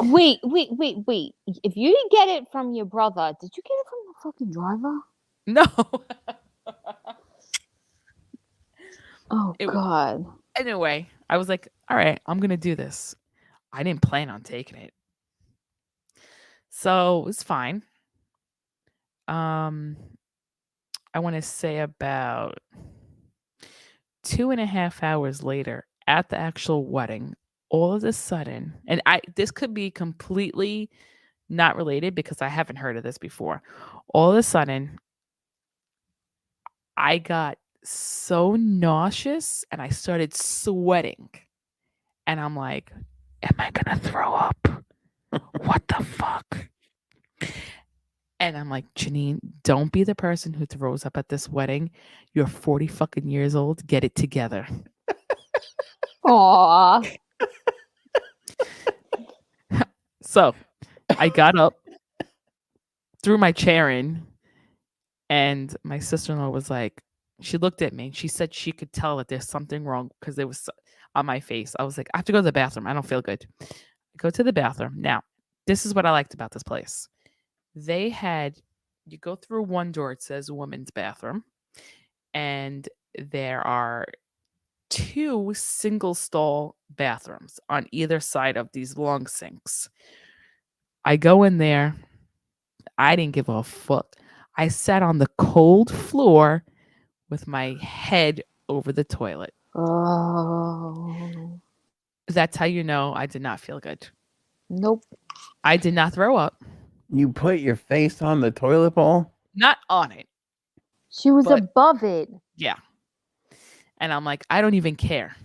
Wait. If you didn't get it from your brother, did you get it from the fucking driver? No. Oh, God. Anyway, I was like, all right, I'm gonna do this. I didn't plan on taking it. So it was fine. I want to say about 2.5 hours later at the actual wedding, all of a sudden, and this could be completely not related because I haven't heard of this before. All of a sudden, I got so nauseous and I started sweating. And I'm like, am I gonna throw up? What the fuck? And I'm like, Janine, don't be the person who throws up at this wedding. You're 40 fucking years old. Get it together. Aw. So I got up, threw my chair in, and my sister-in-law was like, she looked at me and she said she could tell that there's something wrong because there was on my face. I was like, I have to go to the bathroom. I don't feel good. I go to the bathroom. Now, this is what I liked about this place. They had, you go through one door, it says women's bathroom, and there are 2 single stall bathrooms on either side of these long sinks. I go in there. I didn't give a fuck. I sat on the cold floor with my head over the toilet. Oh. That's how you know I did not feel good. Nope. I did not throw up. You put your face on the toilet bowl? Not on it. She was But- above it. Yeah. And I'm like, I don't even care.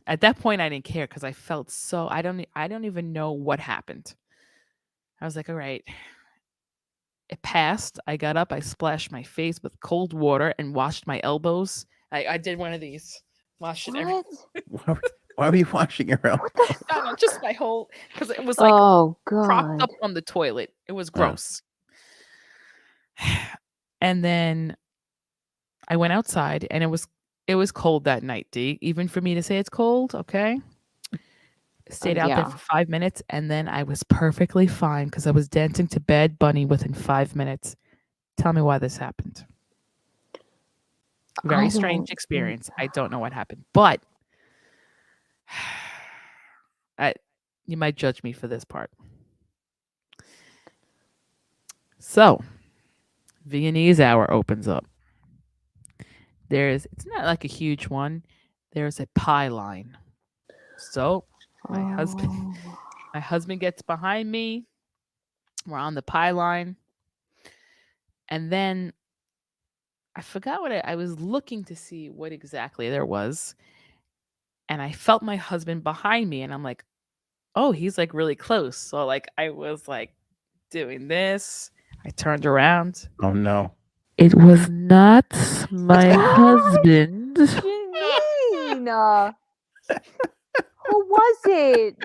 At that point, I didn't care because I felt so, I don't even know what happened. I was like, all right. It passed. I got up. I splashed my face with cold water and washed my elbows. I did one of these. Washed it. What? Why were you washing your elbow? No, just my whole, because it was like Oh, propped God. up on the toilet. It was gross. And then I went outside, and it was cold that night, D. Even for me to say it's cold, okay? Stayed out there Yeah. for 5 minutes, and then I was perfectly fine because I was dancing to Bad Bunny within 5 minutes. Tell me why this happened. Very strange experience. I don't know what happened, but you might judge me for this part. So, Viennese hour opens up. It's not like a huge one. There's a pie line. So my husband gets behind me. We're on the pie line. And then I forgot what I was looking to see what exactly there was. And I felt my husband behind me, and I'm like, oh, he's like really close. So like I was like doing this. I turned around. Oh no. It was not my husband. Janine! Who was it?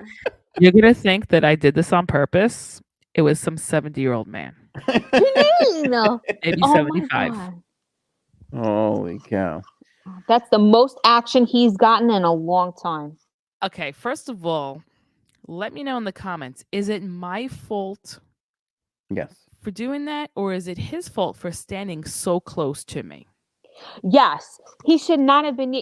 You're gonna think that I did this on purpose. It was some 70-year-old man. Janine! Maybe Oh, 75. my God. Holy cow. That's the most action he's gotten in a long time. Okay, first of all, let me know in the comments. Is it my fault Yes. for doing that, or is it his fault for standing so close to me? Yes, he should not have been.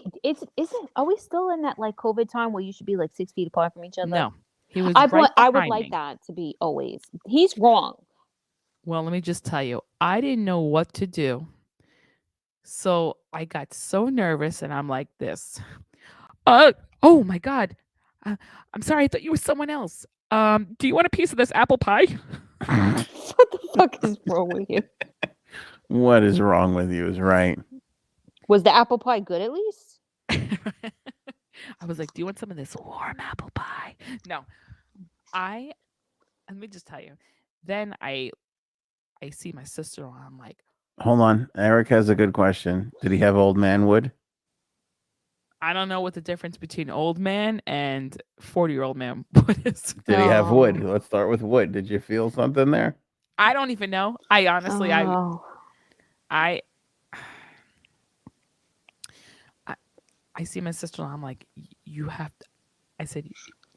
Are we still in that like COVID time where you should be like 6 feet apart from each other? No, he was. I right would behind like me. that to be always. He's wrong. Well, let me just tell you, I didn't know what to do. So I got so nervous, and I'm like this. Oh my God. I'm sorry. I thought you were someone else. Do you want a piece of this apple pie? What the fuck is wrong with you? What is wrong with you is right. Was the apple pie good at least? I was like, do you want some of this warm apple pie? die. No, let me just tell you. Then I see my sister-in-law. I'm like, hold on. Eric has a good question. Did he have old man wood? I don't know what the difference between old man and 40-year-old man is. Did he have wood? Let's start with wood. Did you feel something there? I don't even know. I honestly, I see my sister-in-law. I'm like, you have to. I said,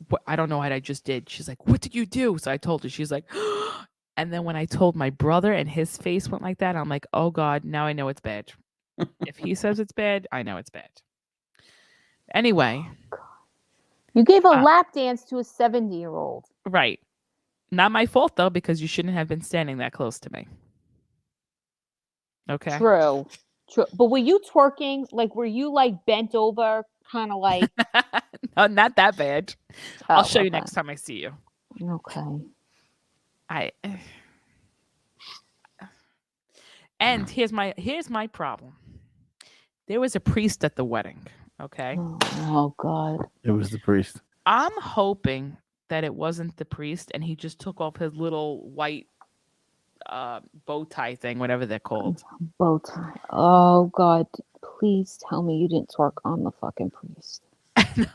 what? I don't know what I just did. She's like, what did you do? So I told her. She's like, and then when I told my brother and his face went like that, I'm like, oh God, now I know it's bad. If he says it's bad, I know it's bad. Anyway. You gave a lap dance to a 70-year-old. Right. Not my fault, though, because you shouldn't have been standing that close to me. Okay. True. But were you twerking? Like, were you like bent over, kind of like? No, not that bad. I'll show you next time I see you. Okay. And here's my problem. There was a priest at the wedding. Okay. Oh God. It was the priest. I'm hoping that it wasn't the priest and he just took off his little white bow tie thing, whatever they're called. Bow tie. Oh God. Please tell me you didn't twerk on the fucking priest. No.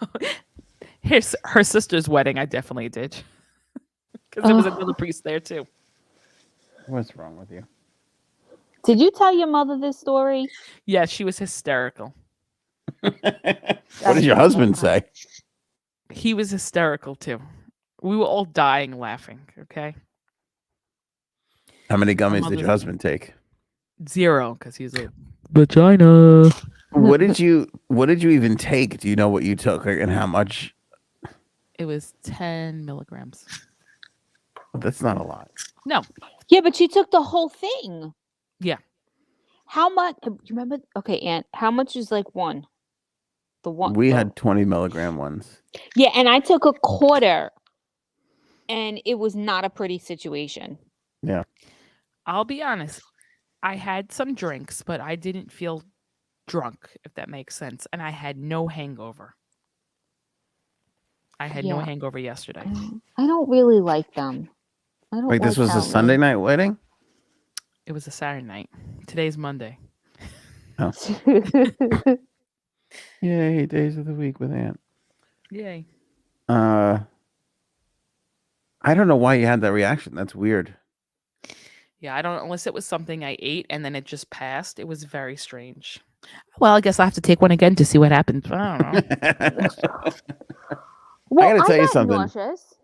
Here's her sister's wedding. I definitely did. Because there was another priest there too. What's wrong with you? Did you tell your mother this story? Yeah, she was hysterical. What did your husband say? He was hysterical too. We were all dying laughing. Okay. How many gummies did your husband take? 0, because he's a vagina. What did you even take? Do you know what you took and how much? It was 10 milligrams. That's not a lot. No. Yeah, but she took the whole thing. Yeah. How much? You remember? Okay, Aunt. How much is like one? The one we had 20 milligram ones. Yeah, and I took a quarter, and it was not a pretty situation. Yeah. I'll be honest. I had some drinks, but I didn't feel drunk, if that makes sense, and I had no hangover. I had no hangover yesterday. I don't really like them. I don't. Wait, this was a Sunday night wedding? It was a Saturday night. Today's Monday. Oh. Yay, days of the week with Aunt. Yay. I don't know why you had that reaction. That's weird. Yeah, I don't, unless it was something I ate and then it just passed. It was very strange. Well, I guess I have to take one again to see what happens. I don't know. Well, I gotta tell you something. Nauseous.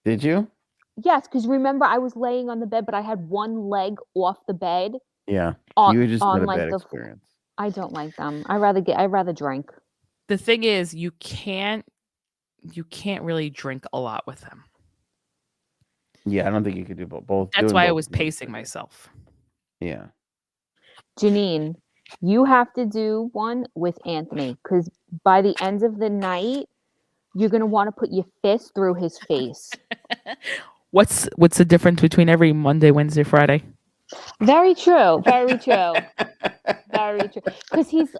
Did you? Yes, because remember I was laying on the bed, but I had one leg off the bed. Yeah. On, you just on had a like bad the experience. I don't like them. I rather drink. The thing is, you can't really drink a lot with them. Yeah, I don't think you could do both. That's why I was pacing myself. Yeah. Janine, you have to do one with Anthony because by the end of the night, you're gonna want to put your fist through his face. What's the difference between every Monday, Wednesday, Friday? Very true. Very true. Very true. Because he's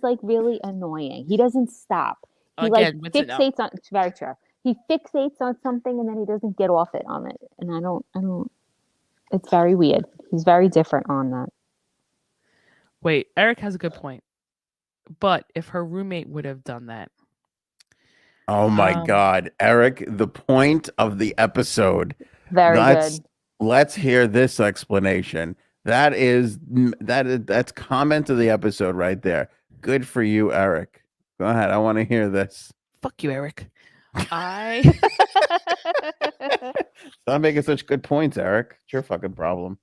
like really annoying. He doesn't stop. He fixates on. It's very true. He fixates on something and then he doesn't get off it on it. And I don't. It's very weird. He's very different on that. Wait, Eric has a good point. But if her roommate would have done that. Oh my God, Eric! The point of the episode. Very good. Let's hear this explanation. That's comment of the episode right there. Good for you, Eric. Go ahead. I want to hear this. Fuck you, Eric. Stop making such good points, Eric. It's your fucking problem.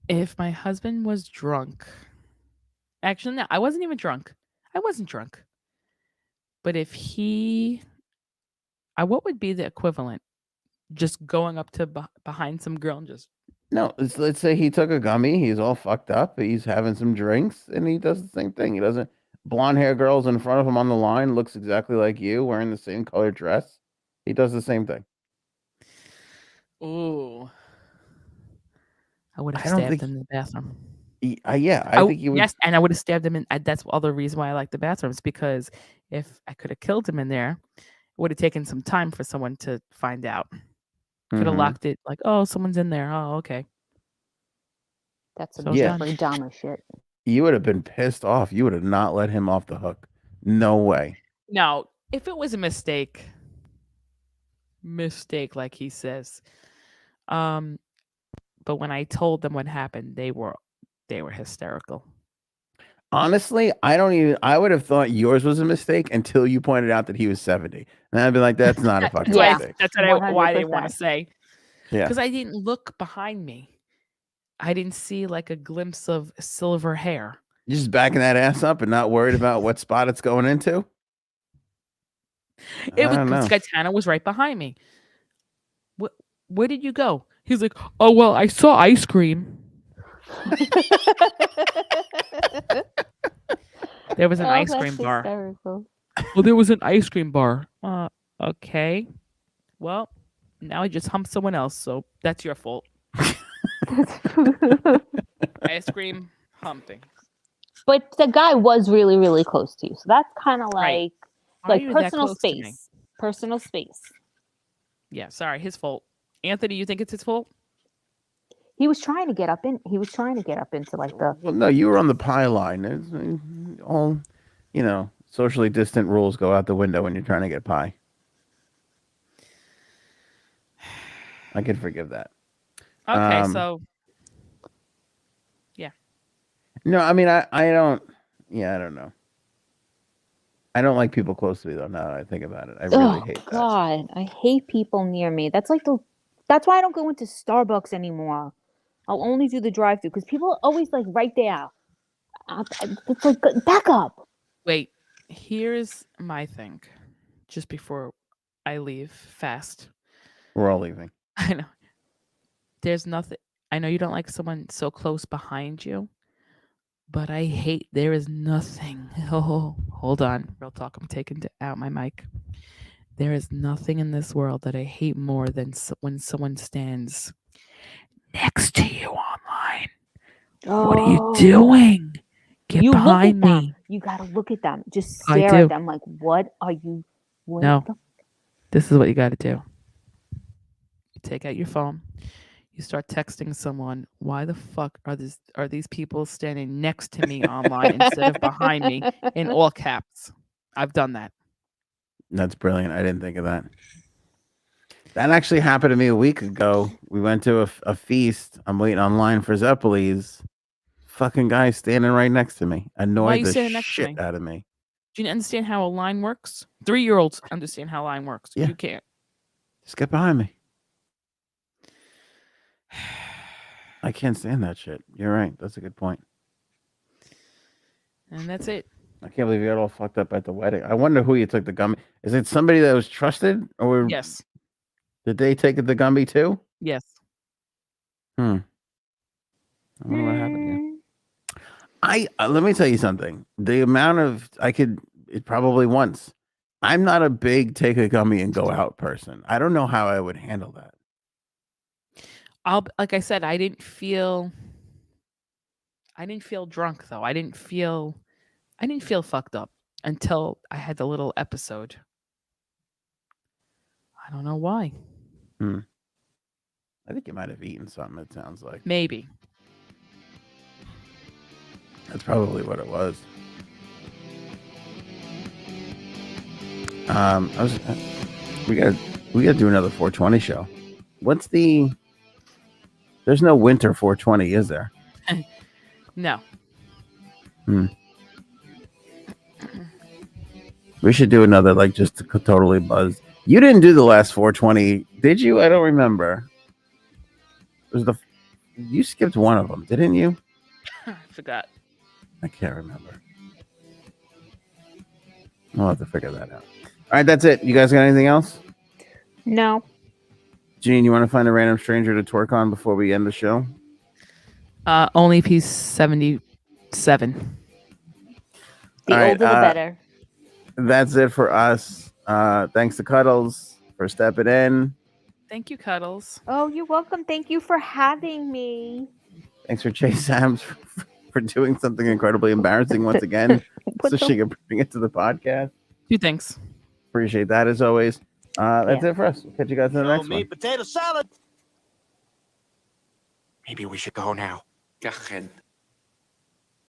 If my husband was drunk, actually, no, I wasn't even drunk. I wasn't drunk. But if what would be the equivalent? Just going up to behind some girl and just... No, let's say he took a gummy. He's all fucked up. He's having some drinks, and he does the same thing. He doesn't... Blonde hair girl's in front of him on the line, looks exactly like you, wearing the same colored dress. He does the same thing. Ooh. I would have stabbed him in the bathroom. I think you would. Yes, and I would have stabbed him in. That's the other reason why I like the bathrooms, because if I could have killed him in there, would have taken some time for someone to find out. Could have locked it like, oh, someone's in there. Oh, okay. That's some So Jeffrey Dahmer shit. You would have been pissed off. You would have not let him off the hook. No way. Now, if it was a mistake, like he says, but when I told them what happened, they were hysterical. Honestly, I would have thought yours was a mistake until you pointed out that he was 70. And I'd be like, that's not a fucking mistake. That's why I didn't want to say. Yeah. Because I didn't look behind me. I didn't see like a glimpse of silver hair. You're just backing that ass up and not worried about what spot it's going into? It was because Gaetano was right behind me. Where did you go? He's like, oh, well, I saw ice cream. There was an ice cream bar. Hysterical. Well, there was an ice cream bar. Okay. Well, now I just humped someone else, so that's your fault. Ice cream humping. But the guy was really, really close to you, so that's kind of Right. like Why are you that personal close to me? space. Personal space. Yeah, sorry, his fault. Anthony, you think it's his fault? He was trying to get up in. He was trying to get up into like the. Well, no, you were on the pie line. There's all, socially distant rules go out the window when you're trying to get pie. I can forgive that. Okay, so yeah. No, I mean, I don't. Yeah, I don't know. I don't like people close to me though. Now that I think about it, I really hate that. God, I hate people near me. That's like That's why I don't go into Starbucks anymore. I'll only do the drive-thru because people are always like right there. It's like back up. Wait, here's my thing. Just before I leave fast. We're all leaving. I know. There's nothing. I know you don't like someone so close behind you, but I hate. There is nothing. Oh, hold on. Real talk. I'm taking out my mic. There is nothing in this world that I hate more than when someone stands next to you online. What are you doing? Get behind me. You gotta look at them. Just stare at them like, what are you? This is what you got to do. You take out your phone. You start texting someone. Why the fuck are these people standing next to me online instead of behind me in all caps? I've done that. That's brilliant. I didn't think of that. That actually happened to me a week ago. We went to a feast. I'm waiting online for Zeppelis. Fucking guy standing right next to me. Annoyed the shit out of me. Do you understand how a line works? 3-year-olds understand how a line works. Yeah. You can't. Just get behind me. I can't stand that shit. You're right. That's a good point. And that's it. I can't believe you got all fucked up at the wedding. I wonder who you took the gummy. Is it somebody that was trusted, or yes? Did they take the gummy too? Yes. I wonder what happened here. Let me tell you something. The amount of it probably once. I'm not a big take a gummy and go out person. I don't know how I would handle that. Like I said, I didn't feel drunk though. I didn't feel fucked up until I had the little episode. I don't know why. I think you might have eaten something, it sounds like. Maybe. That's probably what it was. We gotta do another 420 show. There's no winter 420, is there? No. We should do another, like, just totally buzzed. You didn't do the last 420, did you? I don't remember. You skipped one of them, didn't you? I forgot. I can't remember. I'll have to figure that out. All right, that's it. You guys got anything else? No. Gene, you want to find a random stranger to twerk on before we end the show? Only piece 77. The older the better. That's it for us. Thanks to Cuddles for stepping in. Thank you, Cuddles. Oh, you're welcome. Thank you for having me. Thanks for Chase Sams for doing something incredibly embarrassing once again, so she can bring it to the podcast. 2 things. Appreciate that as always. That's it for us. We'll catch you guys in the next one. Potato salad. Maybe we should go now. Go ahead.